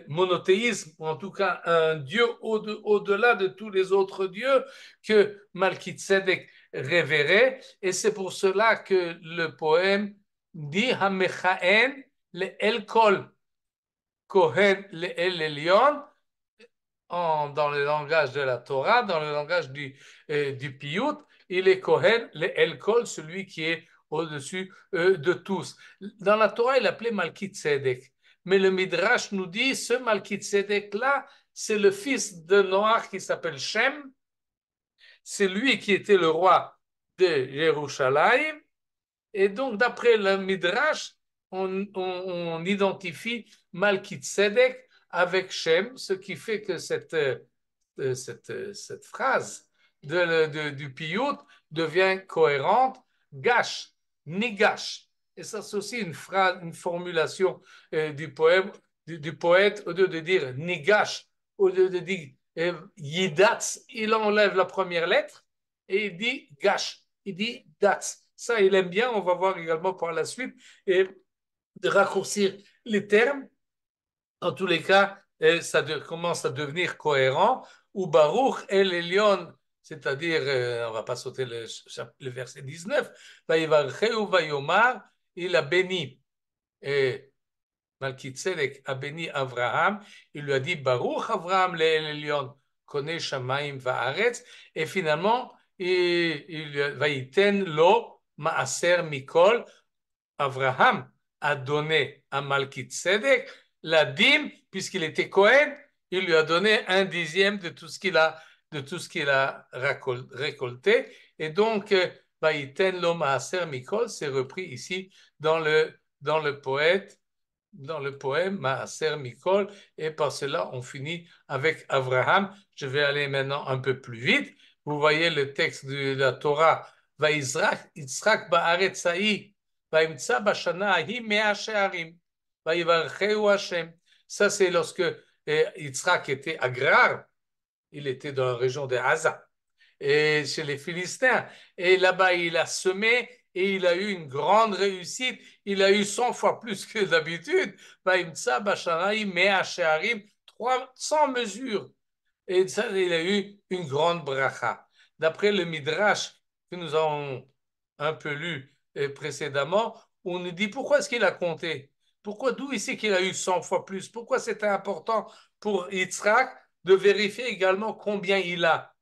monothéisme, ou en tout cas un Dieu au-delà de tous les autres dieux que Malkitzedek révérait. Et c'est pour cela que le poème dit Hamechaen le El Kol Kohen le El Elyon, dans le langage de la Torah, dans le langage du Piyut, il est Kohen, le El Kol, celui qui est au-dessus de tous. Dans la Torah, il appelait Malkit Tzedek. Mais le Midrash nous dit, ce Malkit Tzedek-là, c'est le fils de Noach qui s'appelle Shem. C'est lui qui était le roi de Jérusalem. Et donc, d'après le Midrash, on identifie Malkit Tzedek avec Shem, ce qui fait que cette phrase du Piyut devient cohérente. Gash, Nigash. Et ça, c'est aussi une phrase, une formulation du poème, du poète, au lieu de dire Nigash, au lieu de dire Yidatz, il enlève la première lettre et il dit Gash, il dit Datz. Ça, il aime bien, on va voir également par la suite, et de raccourcir les termes. En tous les cas, ça commence à devenir cohérent. Ou Baruch El Elyon, c'est-à-dire, on ne va pas sauter le verset 19, Vayivarcheu Vayomar, il a béni, et Malkitzedek a béni Abraham, il lui a dit Baruch Abraham le El Elyon, Kone Shamaim Va'aretz, et finalement, il va yiten lo Maaser Mikol. Abraham a donné à Malkitzedek la dîme, puisqu'il était Cohen, il lui a donné un dixième de tout ce qu'il a récolté. Et donc, Vaïten lo Maaser Mikol, c'est repris ici dans le poète, dans le poème Maaser Mikol, et par cela on finit avec Abraham. Je vais aller maintenant un peu plus vite. Vous voyez le texte de la Torah, Vaïzrak Yitzhak Ba'aretz Ha'i, Vaïmtsa Bashana Ha'i Mea She'arim, Vaïvarcheu Hashem. Ça, c'est lorsque Yitzhak était à Grar, il était dans la région de Haza et chez les Philistins. Et là-bas, il a semé et il a eu une grande réussite. Il a eu 100 fois plus que d'habitude. 300 mesures. Et ça, il a eu une grande bracha. D'après le Midrash que nous avons un peu lu précédemment, on nous dit pourquoi est-ce qu'il a compté? Pourquoi, d'où ici qu'il a eu 100 fois plus? Pourquoi c'était important pour Yitzhak de vérifier également combien il a?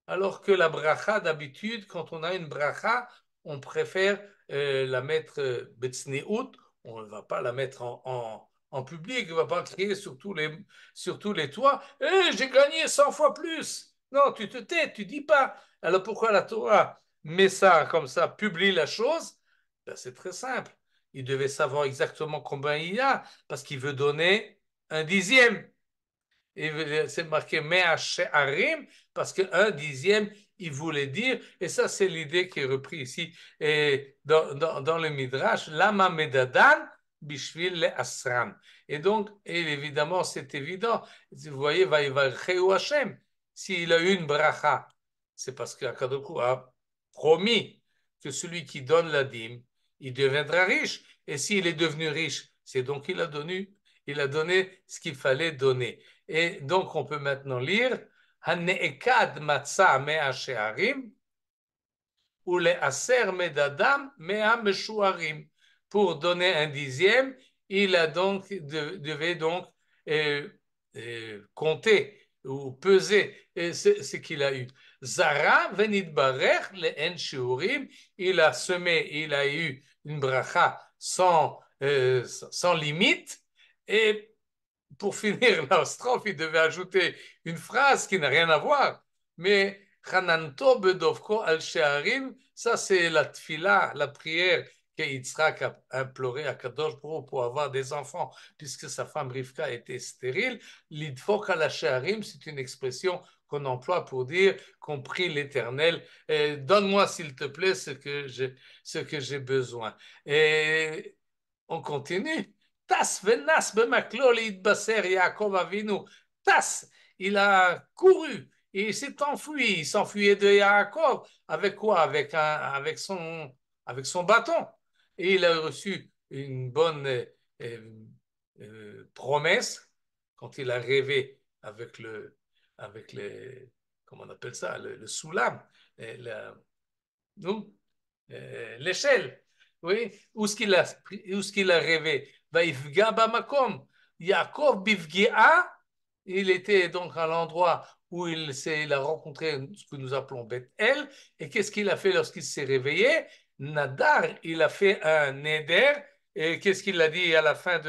Alors que la bracha, d'habitude, quand on a une bracha, on préfère la mettre betsneut, on ne va pas la mettre en public, on ne va pas crier sur tous les toits, j'ai gagné 100 fois plus. Non, tu te tais, tu dis pas. Alors pourquoi la Torah met ça comme ça, publie la chose? Ben, c'est très simple. Il devait savoir exactement combien il y a, parce qu'il veut donner un dixième. Et c'est marqué Mea She'arim, parce qu'un dixième, il voulait dire, et ça c'est l'idée qui est reprise ici et dans le Midrash, Lama Medadan Bishvil le Asran. Et donc, et évidemment, c'est évident, vous voyez, Vaïvarcheu Hashem, s'il a eu une bracha, c'est parce qu'Akadoku a promis que celui qui donne la dîme, il deviendra riche. Et s'il est devenu riche, c'est donc il a donné ce qu'il fallait donner. Et donc, on peut maintenant lire Hane'ekad matzah mea she'arim ou le aser medadam mea meshuarim. Pour donner un dixième, il a donc, devait donc compter ou peser ce qu'il a eu. Zara venit barer le en shiurim, il a semé, il a eu une bracha sans limite. Et pour finir la strophe, il devait ajouter une phrase qui n'a rien à voir. Mais Hananto bedovko al she'arim, ça c'est la tfila, la prière que Yitzhak a imploré à Kadosh Baruch pour avoir des enfants, puisque sa femme Rivka était stérile. L'idfok al she'arim, c'est une expression qu'on emploie pour dire qu'on prie l'Éternel, donne-moi s'il te plaît ce que j'ai besoin. Et on continue. Tas venas bemaklo leitbaser Yaakov Avinu. Tas, il a couru, il s'est enfui, il s'enfuyait de Yaakov. Avec quoi? Avec son bâton. Et il a reçu une bonne promesse quand il a rêvé avec comment on appelle ça, le soulam, nous, l'échelle, oui, où ce qu'il a rêvé. Vaïfga bamakom. Yaakov bivgia, il était donc à l'endroit où il a rencontré ce que nous appelons Beth-El. Et qu'est-ce qu'il a fait lorsqu'il s'est réveillé? Nadar, il a fait un neder. Et qu'est-ce qu'il a dit à la fin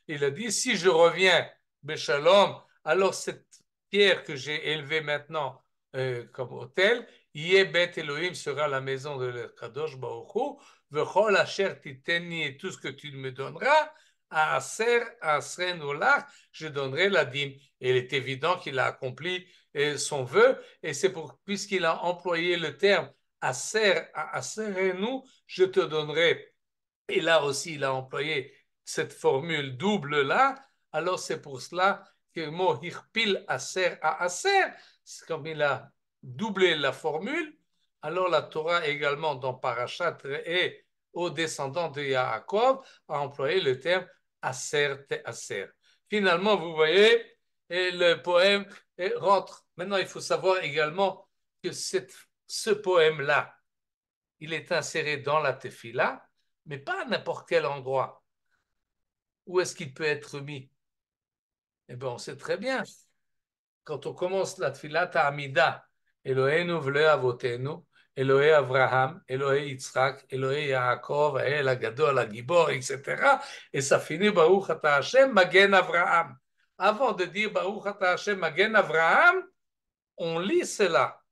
il a dit, si je reviens, Béchalom, alors cette pierre que j'ai élevée maintenant comme autel, Yebet Elohim sera la maison de Kadosh Baruch Hu, Vechol Asher Titeni, et tout ce que tu me donneras, à Asren Olach, je donnerai la dîme. Et il est évident qu'il a accompli son vœu, et c'est puisqu'il a employé le terme Aserenu, je te donnerai. Et là aussi, il a employé cette formule double-là, alors c'est pour cela que le mot Hirpil Aser à Aser, c'est comme il a doublé la formule, alors la Torah également dans Parashat et aux descendants de Yaakov a employé le terme Aser te Aser. Finalement, vous voyez, et le poème rentre. Maintenant, il faut savoir également que ce poème-là, il est inséré dans la Tefila, mais pas à n'importe quel endroit. Où est-ce qu'il peut être mis? Eh bien, on sait très bien. quand on commence la Tfilat Hamida, Eloheinu v'lo avotenu, Elohé Abraham, Elohé Yitzhak, Elohé Yaakov, El Agadol, Agibor, etc. Et ça finit Baruch Ata Hashem, Magen Avraham. Avant de dire Baruch Ata Hashem, Magen Avraham, on lit cela.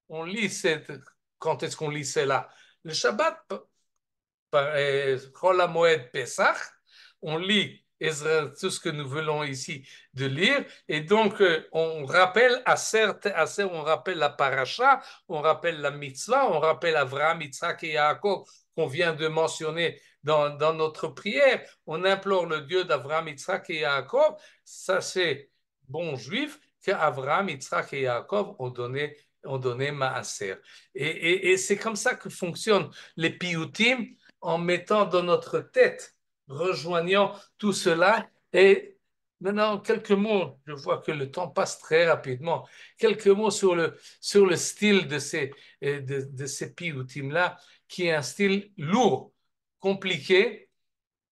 On lit cette... Quand est-ce qu'on lit cela? Le Shabbat, Chol HaMoed Pesach, on lit tout ce que nous voulons ici de lire, et donc on rappelle on rappelle la paracha, on rappelle la mitzvah, on rappelle Avraham, Yitzhak et Yaakov qu'on vient de mentionner dans notre prière. On implore le Dieu d'Avraham, Yitzhak et Yaakov. Ça, c'est bon juif qu'Avraham, Yitzhak et Yaakov ont donné Maaser. Et c'est comme ça que fonctionnent les piyutim, en mettant dans notre tête, rejoignant tout cela. Et maintenant, quelques mots, je vois que le temps passe très rapidement, quelques mots sur le style de ces piyutim-là, qui est un style lourd, compliqué,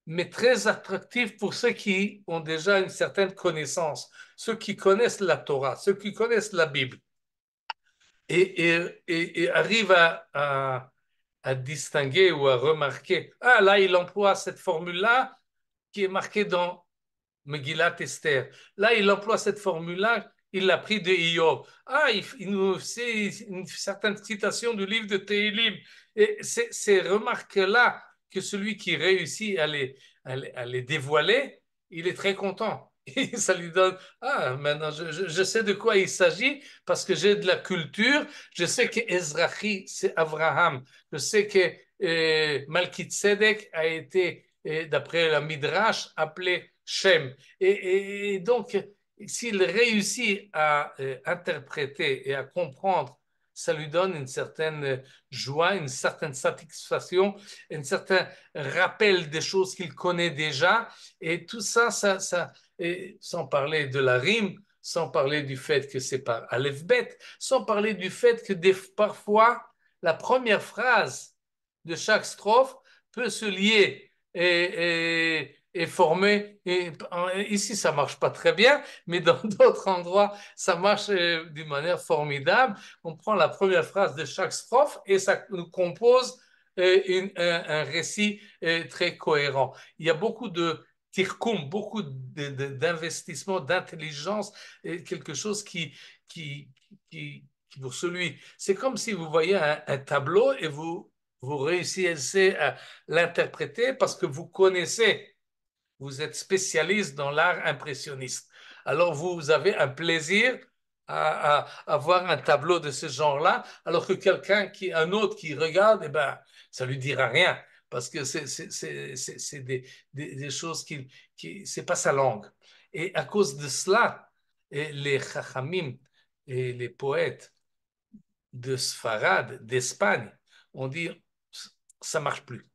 mais très attractif pour ceux qui ont déjà une certaine connaissance, ceux qui connaissent la Torah, ceux qui connaissent la Bible, et arrivent à distinguer ou à remarquer, ah là, il emploie cette formule-là qui est marquée dans Megillat Esther. Là, il emploie cette formule-là, il l'a pris de Iyov. Ah, il nous fait une certaine citation du livre de Tehilim. Et ces remarques-là, que celui qui réussit à les dévoiler, il est très content. Et ça lui donne, ah, maintenant je sais de quoi il s'agit parce que j'ai de la culture. Je sais que Ezrachi, c'est Abraham. Je sais que Malkitzedek a été, d'après la Midrash, appelé Shem. Et donc, s'il réussit à interpréter et à comprendre, ça lui donne une certaine joie, une certaine satisfaction, un certain rappel des choses qu'il connaît déjà. Et tout ça, et sans parler de la rime, sans parler du fait que c'est par Aleph-Bet, sans parler du fait que parfois, la première phrase de chaque strophe peut se lier et former. Ici, ça marche pas très bien, mais dans d'autres endroits, ça marche d'une manière formidable. On prend la première phrase de chaque strophe et ça nous compose un récit très cohérent. Il y a beaucoup de tirkoum, beaucoup d'investissement, d'intelligence, et quelque chose qui pour celui. C'est comme si vous voyez un tableau et vous réussissez à l'interpréter parce que vous connaissez, vous êtes spécialiste dans l'art impressionniste. Alors vous avez un plaisir à voir un tableau de ce genre-là, alors que un autre qui regarde, eh ben, ça lui dira rien parce que c'est des choses c'est pas sa langue. Et à cause de cela, les chachamim et les poètes de Sfarad, d'Espagne, on dit ça marche plus.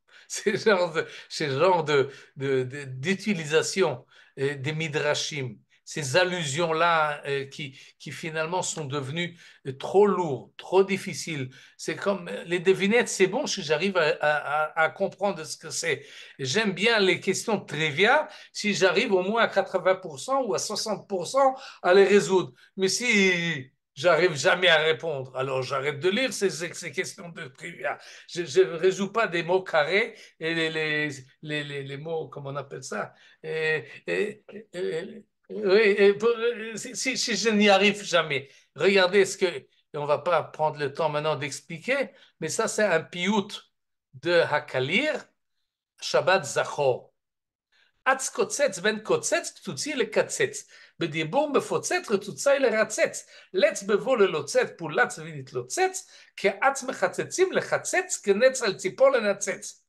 D'utilisation des midrashim, ces allusions-là qui finalement sont devenues trop lourdes, trop difficiles. C'est comme les devinettes, c'est bon si j'arrive à comprendre ce que c'est. J'aime bien les questions trivia si j'arrive au moins à 80% ou à 60% à les résoudre. Mais si j'arrive jamais à répondre, alors j'arrête de lire ces questions de trivia. Je ne résous pas des mots carrés et les mots, comment on appelle ça, oui, si je n'y arrive jamais. Regardez ce que, et on ne va pas prendre le temps maintenant d'expliquer, mais ça c'est un piout de Hakalir, Shabbat Zachor. Atz קוצץ בין קוצץ קצוצי לקצץ. בדיבור מפוצץ רצוצי לרצץ. לץ בבוא ללוצץ פולץ ונתלוצץ, כאץ מחצצים לחצץ, כנץ על ציפור לנצץ.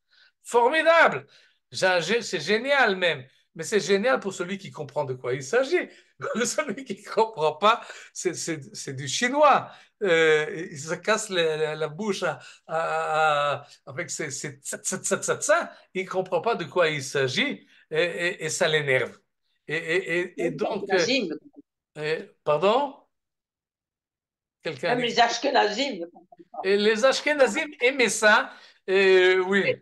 Formidable! C'est génial même. Mais c'est génial pour celui qui comprend de quoi il s'agit. Pour celui qui ne comprend pas, c'est du chinois. Il se casse la bouche avec ses tsa. Il ne comprend pas de quoi il s'agit et ça l'énerve. Et donc, pardon? Même les Ashkenazim. Et les Ashkenazim aimaient ça. Oui,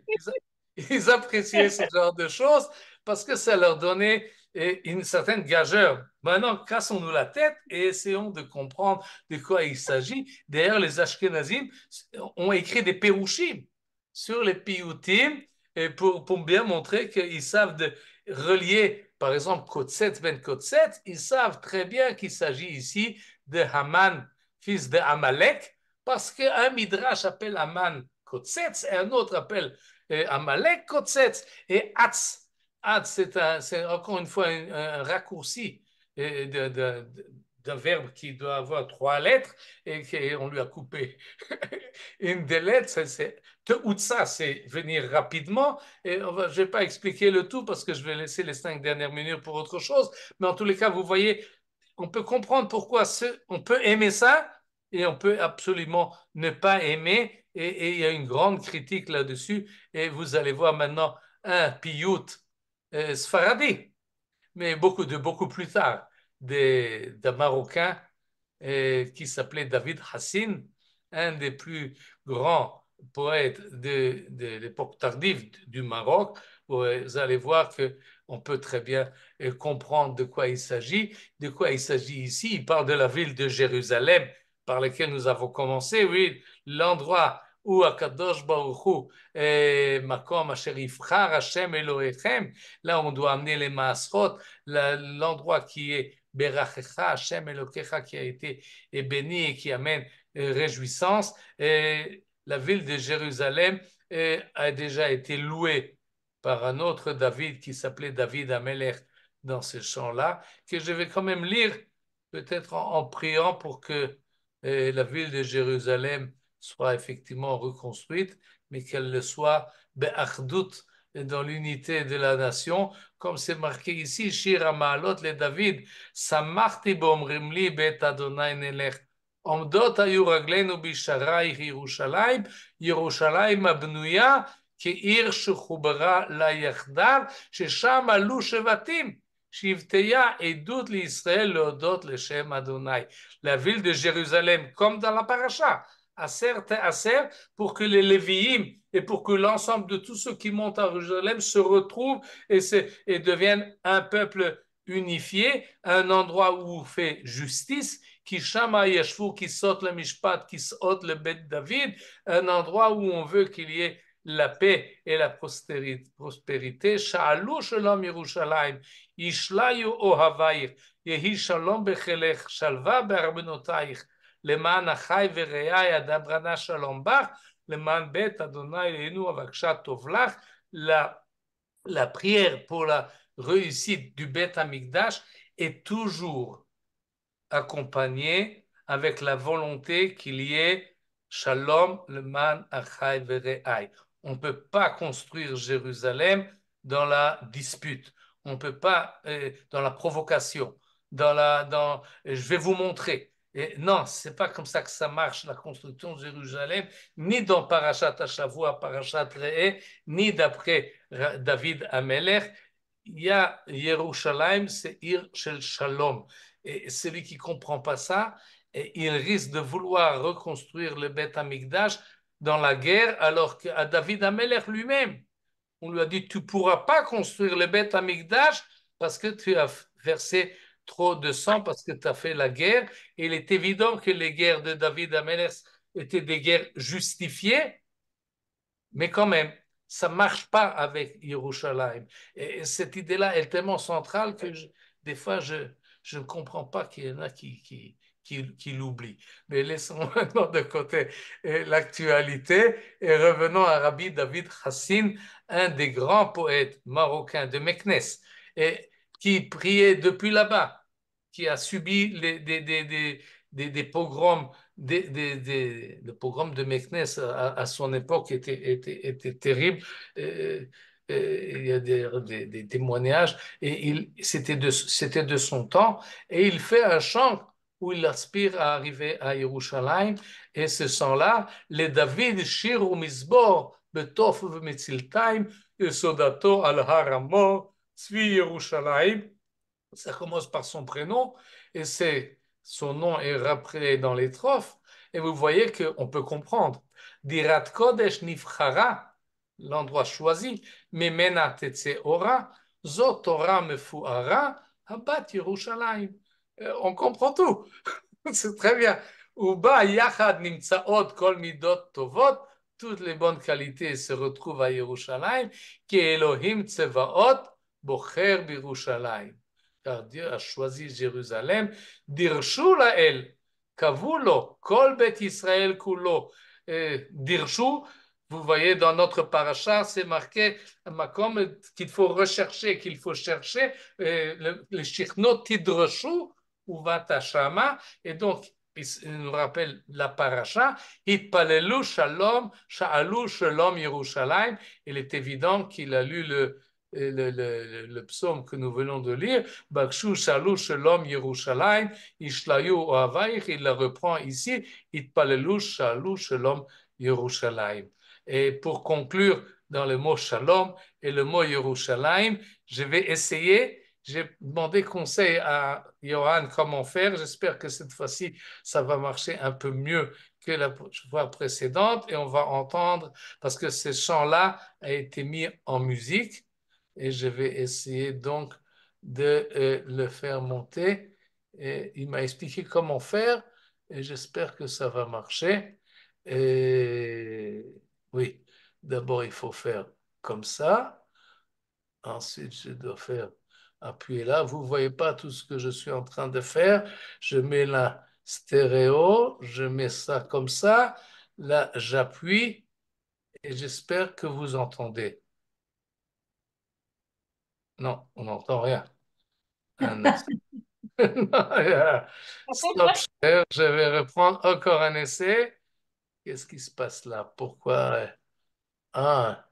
ils appréciaient ce genre de choses parce que ça leur donnait et une certaine gageure. Maintenant, cassons-nous la tête et essayons de comprendre de quoi il s'agit. D'ailleurs, les Ashkenazim ont écrit des pérouchim sur les piyutim pour bien montrer qu'ils savent de relier, par exemple, Kotset ben Kotset, ils savent très bien qu'il s'agit ici de Haman, fils de Amalek, parce qu'un midrash appelle Haman Kotsetz et un autre appelle Amalek Kotsetz et Atz. Atz, c'est encore une fois un raccourci d'un verbe qui doit avoir 3 lettres et qu'on lui a coupé une des lettres. C'est Teutsa, c'est venir rapidement. Et je ne vais pas expliquer le tout parce que je vais laisser les 5 dernières minutes pour autre chose. Mais en tous les cas, vous voyez, on peut comprendre pourquoi on peut aimer ça et on peut absolument ne pas aimer. Et il y a une grande critique là-dessus. Et vous allez voir maintenant un piyut sfaradi, mais beaucoup plus tard, d'un Marocain qui s'appelait David Hassin, un des plus grands poètes de l'époque tardive du Maroc. Vous allez voir qu'on peut très bien comprendre de quoi il s'agit. De quoi il s'agit ici? Il parle de la ville de Jérusalem par laquelle nous avons commencé, oui, l'endroit où Akadosh Baruch Hu, Makom Asher Yivchar Hashem Elohechem, là on doit amener les Maasrot, l'endroit qui est Berachecha Hashem Elokecha, qui a été béni et qui amène réjouissance. Et la ville de Jérusalem a déjà été louée par un autre David qui s'appelait David Amelech dans ce chant-là, que je vais quand même lire, peut-être en priant pour que la ville de Jérusalem soit effectivement reconstruite, mais qu'elle le soit be'achdut, dans l'unité de la nation, comme c'est marqué ici, Shir HaMa'alot le David, Samarti bo'omrim li bet Adonai nelech, עומדות היו רגלינו בשערייך ירושלים, ירושלים הבנויה כעיר שחוברה לה יחדיו, ששם עלו שבטים, שבטיה עדות לישראל להודות לשם אדוני. La ville de Jérusalem, comme dans la paracha, Aser Aser, pour que les Lévi'im et pour que l'ensemble de tous ceux qui montent à Jérusalem se retrouvent et deviennent un peuple unifié, un endroit où on fait justice, qui Shama Yeshvu, qui saute le Mishpat, qui saute le Bet David, un endroit où on veut qu'il y ait la paix et la prospérité. Sha'alu Shalom Yerushalayim, Ishlayu Ohavayich, Yehi Shalom Bechelech, Shalva Be'arbenotayich, למען אחי ורעי אדברה שלום בך, למען בית אדוני אלוהינו אבקשה טוב לך. La prière pour la réussite du Bet Amikdash est toujours accompagnée avec la volonté qu'il y ait Shalom leman achai vere'ai. On ne peut pas construire Jérusalem dans la dispute, on ne peut pas dans la provocation, je vais vous montrer. Et non, c'est pas comme ça que ça marche, la construction de Jérusalem, ni dans Parashat Hashavua, Parashat Re'eh, ni d'après David Amelech. Il y a Yerushalayim, c'est Ir Shel Shalom. Et celui qui ne comprend pas ça, il risque de vouloir reconstruire le Beth Amikdash dans la guerre, alors qu'à David Amelech lui-même, on lui a dit, tu ne pourras pas construire le Beth Amikdash parce que tu as versé trop de sang, parce que tu as fait la guerre. Et il est évident que les guerres de David Amelech étaient des guerres justifiées, mais quand même, ça ne marche pas avec Yerushalayim. Et cette idée-là est tellement centrale que des fois, je ne comprends pas qu'il y en a qui l'oublient. Mais laissons maintenant de côté l'actualité et revenons à Rabbi David Hassin, un des grands poètes marocains de Meknes, et qui priait depuis là-bas, qui a subi des pogroms. Le pogrom de Meknes à son époque était terrible. Il y a des témoignages et c'était de son temps, et il fait un chant où il aspire à arriver à Yerushalayim, et ce chant-là, le David Shir u'mizbor betof u'metziltaim yesodato al har hamor tzvi Yerushalayim. Ça commence par son prénom et son nom est rappelé dans les trophes, et vous voyez qu'on peut comprendre. Dirat Kodesh Nifchara, l'endroit choisi, Memena Tetse Ora, Zot Torah mefuara habat Yerushalayim. On comprend tout. C'est très bien. Uba yachad nimtsaot kol midot tovot. Toutes les bonnes qualités se retrouvent à Yerushalayim. Ki Elohim tsevaot bocher b'Yerushalayim. Car Dieu a choisi Jérusalem. Dirshu lael, kavulo, kol bet Israël kulo. Dirshu, vous voyez dans notre paracha, c'est marqué makom qu'il faut rechercher, qu'il faut chercher. Le shichnot tidrshu uvat hashama. Et donc, il nous rappelle la paracha. Hitpalelu shalom, sha'alu shalom Yerushalayim. Il est évident qu'il a lu le psaume que nous venons de lire, Bakshu Shalu Shalom Yerushalayim, Ishlayu Oavaich, il la reprend ici, Itpalelu Shalu Shalom Yerushalayim. Et pour conclure dans le mot Shalom et le mot Yerushalayim, je vais essayer. J'ai demandé conseil à Johan comment faire. J'espère que cette fois-ci, ça va marcher un peu mieux que la fois précédente et on va entendre, parce que ce chant-là a été mis en musique. Et je vais essayer donc de le faire monter. Et il m'a expliqué comment faire et j'espère que ça va marcher. Et oui, d'abord il faut faire comme ça. Ensuite, je dois faire appuyer là. Vous ne voyez pas tout ce que je suis en train de faire. Je mets la stéréo, je mets ça comme ça. Là, j'appuie et j'espère que vous entendez. Non, on n'entend rien. Un instant. Stop share. Je vais reprendre encore un essai. Qu'est-ce qui se passe là? Pourquoi? Ah,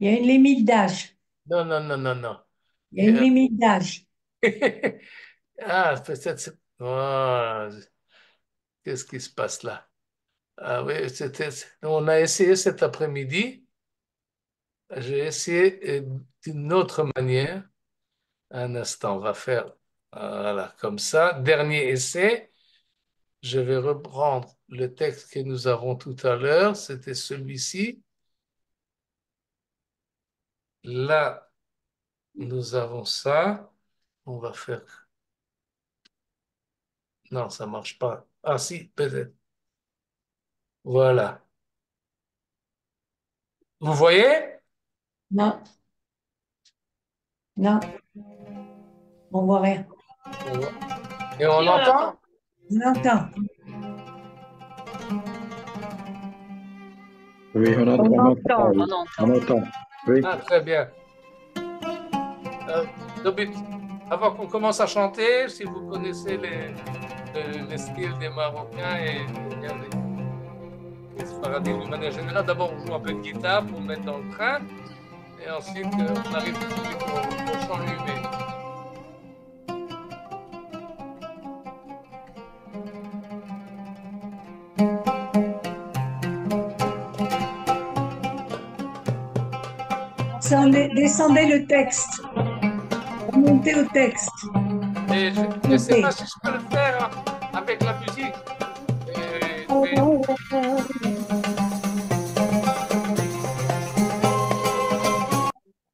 Il y a une limite d'âge. non, non, non, non, non. Il y a une limite d'âge. Ah, peut-être. Oh, qu'est-ce qui se passe là? Ah oui, on a essayé cet après-midi. J'ai essayé d'une autre manière. Un instant, on va faire voilà, comme ça. Dernier essai. Je vais reprendre le texte que nous avons tout à l'heure. C'était celui-ci. Là, nous avons ça. On va faire... Non, ça ne marche pas. Ah si, peut-être. Voilà. Vous voyez? Non. Non. On voit rien. Et on entend? On entend. Oui, on entend. On entend. Oui. Ah, très bien. Avant qu'on commence à chanter, si vous connaissez les styles des Marocains et des Sfaradim d'une manière générale, d'abord on joue un peu de guitare pour mettre dans le train, et ensuite on arrive tout de suite au chant lui-même. Descendez le texte. Montez au texte. Et je ne sais pas si je peux le faire avec la musique.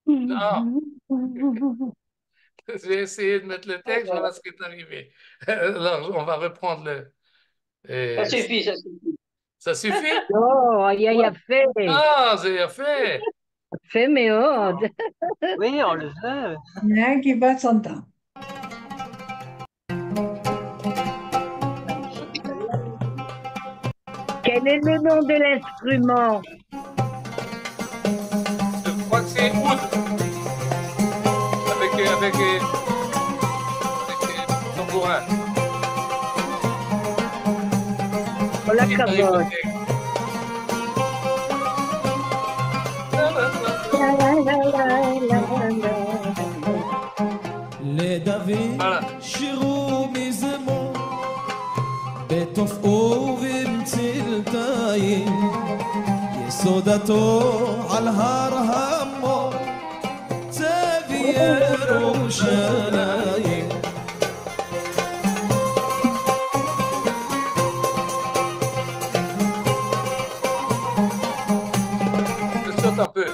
Non. J'ai essayé de mettre le texte, voilà ce qui est arrivé. Alors, on va reprendre le... Ça suffit, ça suffit. Ça suffit? לא, היה יפה. זה יפה. יפה מאוד. Oui, on le veut. Il y en a un qui bat son temps. Quel est le nom de l'instrument? Je crois que c'est oud. Avec tambourin. כל הכבוד. לדוד שירו מזמור בתופעו ומצלתיים יסודתו על הר המור צבי ירושלים Je saute un peu.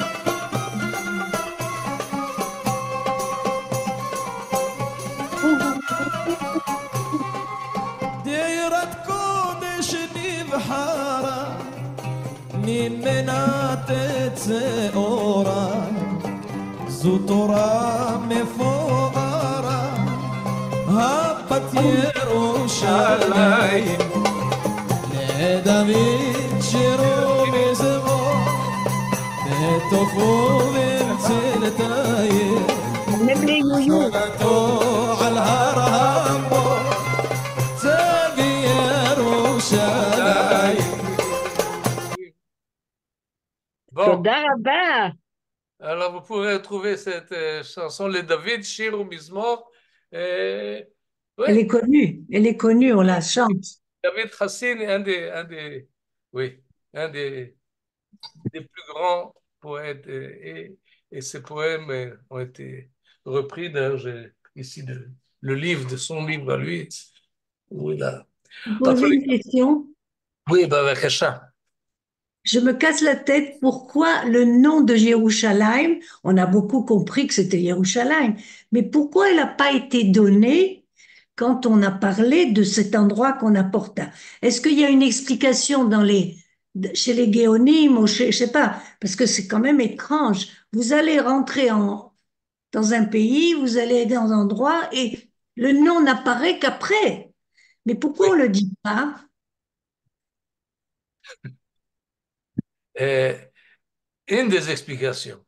ממנה תצא אורה, זו תורה מפוארה, הבת ירושלים, לדוד שירו מזמור, בטובו במצלתיים, שכונתו על הר המור, צבי ירושלים. Bon, תודה רבה. alors vous pourrez trouver cette chanson, les David, Shir ou Mizmor. Elle Oui, est connue, on la chante. David Hassin est oui, un des plus grands poètes et ses poèmes ont été repris. D'ailleurs, j'ai ici le livre de son livre à lui où il a. Poser une question. Oui, Bavakasha. Je me casse la tête, pourquoi le nom de Jérusalem, on a beaucoup compris que c'était Jérusalem, mais pourquoi il n'a pas été donné quand on a parlé de cet endroit qu'on apporte? Est-ce qu'il y a une explication chez les Géonimes ou je sais pas, parce que c'est quand même étrange. Vous allez rentrer dans un pays, vous allez dans un endroit et le nom n'apparaît qu'après. Mais pourquoi on le dit pas? Une des explications.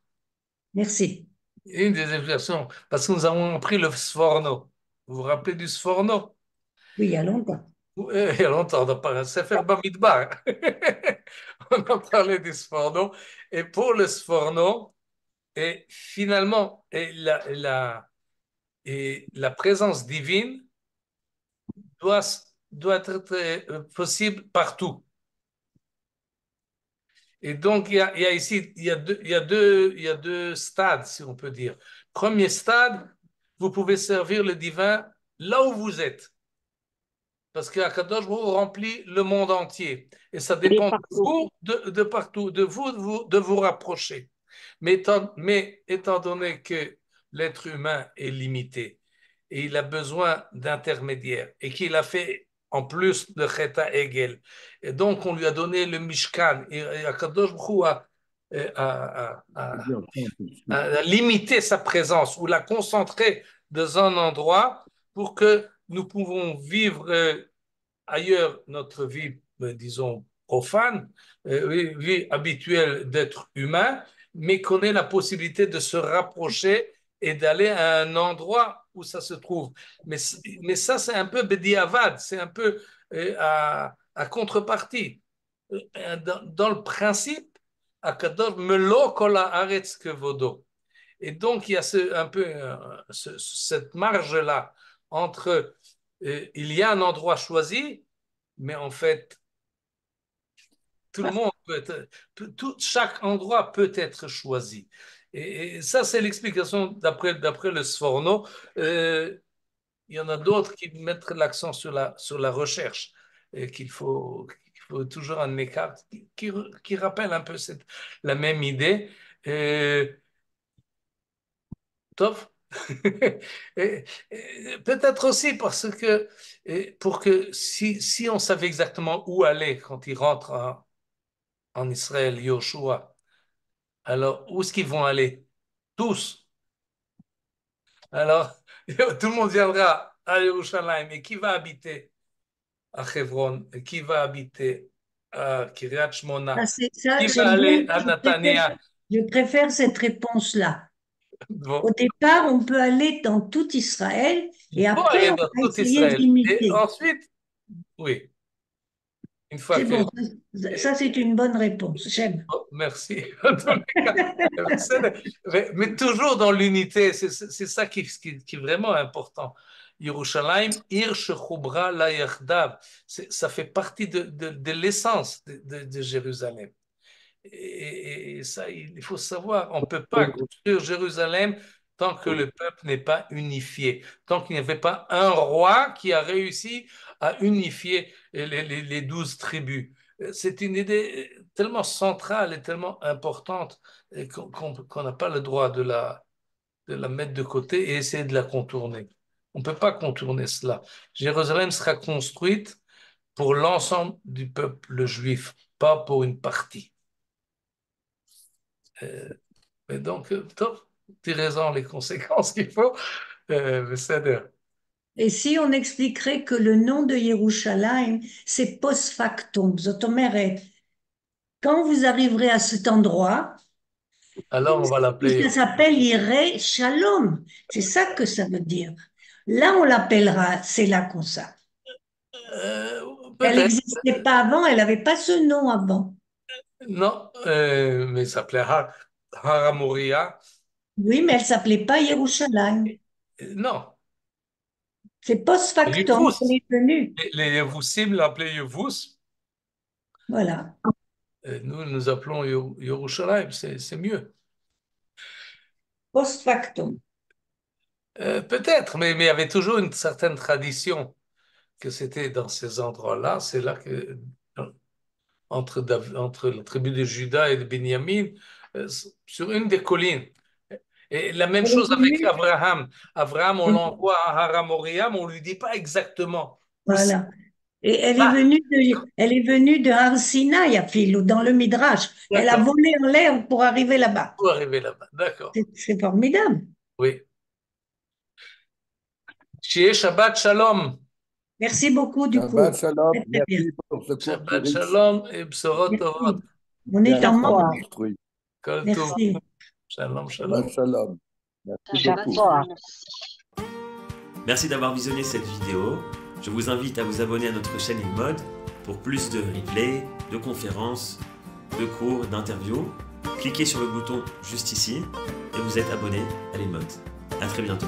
Merci. Une des explications, parce que nous avons appris le Sforno. Vous vous rappelez du Sforno? Oui, il y a longtemps. Il y a longtemps, on a parlé de Sefer Bamidbar. On a parlé du Sforno. Et pour le Sforno, et finalement, la présence divine doit être possible partout. Et donc, il y a ici, il y a deux stades, si on peut dire. Premier stade, vous pouvez servir le divin là où vous êtes. Parce qu'Akadosh vous remplit le monde entier. Et ça dépend de vous, de partout, de vous rapprocher. Mais étant donné que l'être humain est limité et il a besoin d'intermédiaires et qu'il a fait en plus le Cheta Egel, et donc on lui a donné le Mishkan, et Akadosh Baruch a limité sa présence ou l'a concentré dans un endroit pour que nous pouvons vivre ailleurs notre vie, disons, profane, vie habituelle d'être humain, mais qu'on ait la possibilité de se rapprocher et d'aller à un endroit où ça se trouve. Mais ça, c'est un peu bediavad, c'est un peu à contrepartie. Dans le principe, Akadosh melo kol haaretz kevodo. Et donc, il y a un peu cette marge-là entre il y a un endroit choisi, mais en fait, tout le monde chaque endroit peut être choisi. Et ça, c'est l'explication d'après le Sforno. Il y en a d'autres qui mettent l'accent sur la recherche, et qu'il faut toujours un écart qui rappelle un peu la même idée. Top. Peut-être aussi parce que pour que si on savait exactement où aller quand ils rentrent en Israël, Yoshua, alors où est-ce qu'ils vont aller? Tous. Alors, tout le monde viendra à Yerushalayim. Et qui va habiter à Hebron? Et qui va habiter à Kiryat Shmona? Qui va aller à Natania? Je préfère cette réponse-là. Bon. Au départ, on peut aller dans tout Israël et après, on va essayer de limiter. Et ensuite, oui. Une fois c'est que... bon, ça c'est une bonne réponse, j'aime. Oh, merci. Mais toujours dans l'unité, c'est ça qui est vraiment important. Yerushalayim, Ir Shechubra La Yachdav, ça fait partie de l'essence de Jérusalem. Et ça, il faut savoir, on ne peut pas construire Jérusalem tant que le peuple n'est pas unifié, tant qu'il n'y avait pas un roi qui a réussi à unifier les 12 tribus. C'est une idée tellement centrale et tellement importante qu'on n'a pas le droit de la mettre de côté et essayer de la contourner. On ne peut pas contourner cela. Jérusalem sera construite pour l'ensemble du peuple juif, pas pour une partie. Mais donc, top, tirez-en les conséquences qu'il faut. C'est-à-dire, Et si on expliquerait que le nom de Yerushalayim, c'est post factum, זאת אומרת, quand vous arriverez à cet endroit, alors on va l'appeler. ça s'appelle Yireh Shalom. C'est ça que ça veut dire. Là, on l'appellera, c'est là qu'on ça. Elle Peut-être. n'existait pas avant, elle n'avait pas ce nom avant. Non, mais ça s'appelait Haramoria. Oui, mais elle s'appelait pas Yerushalayim. Non, C'est post factum, Yevus. elle est venue. Les Yevusim l'appelaient Yevus. Voilà. Nous appelons Yerushalayim, c'est mieux. Post factum. Peut-être, mais il y avait toujours une certaine tradition que c'était dans ces endroits-là. C'est là que, entre la tribu de Juda et de Benjamin, sur une des collines. Et la même Elle est chose avec venue. Abraham. Abraham, on l'envoie à Haramoria, mais on ne lui dit pas exactement. Voilà. Et elle Ah, est venue de Har Sinaï, Philo, dans le Midrash. Elle a d'accord, volé en l'air pour arriver là-bas. pour arriver là-bas. D'accord, C'est formidable. oui. Shié Shabbat Shalom. Merci beaucoup du coup. Shabbat Shalom, Très, très bien. merci pour ce cours Shabbat tout riche. Shalom et Bsorot Merci. Tovot. On est Bien en manque. construit. Kol Tov. Merci. Shalom, Shabbat shalom. Shalom. Merci Shabbat beaucoup. shalom. Merci d'avoir visionné cette vidéo. Je vous invite à vous abonner à notre chaîne IlMod pour plus de replays, de conférences, de cours, d'interviews. Cliquez sur le bouton juste ici et vous êtes abonné à l'IlMod. À très bientôt.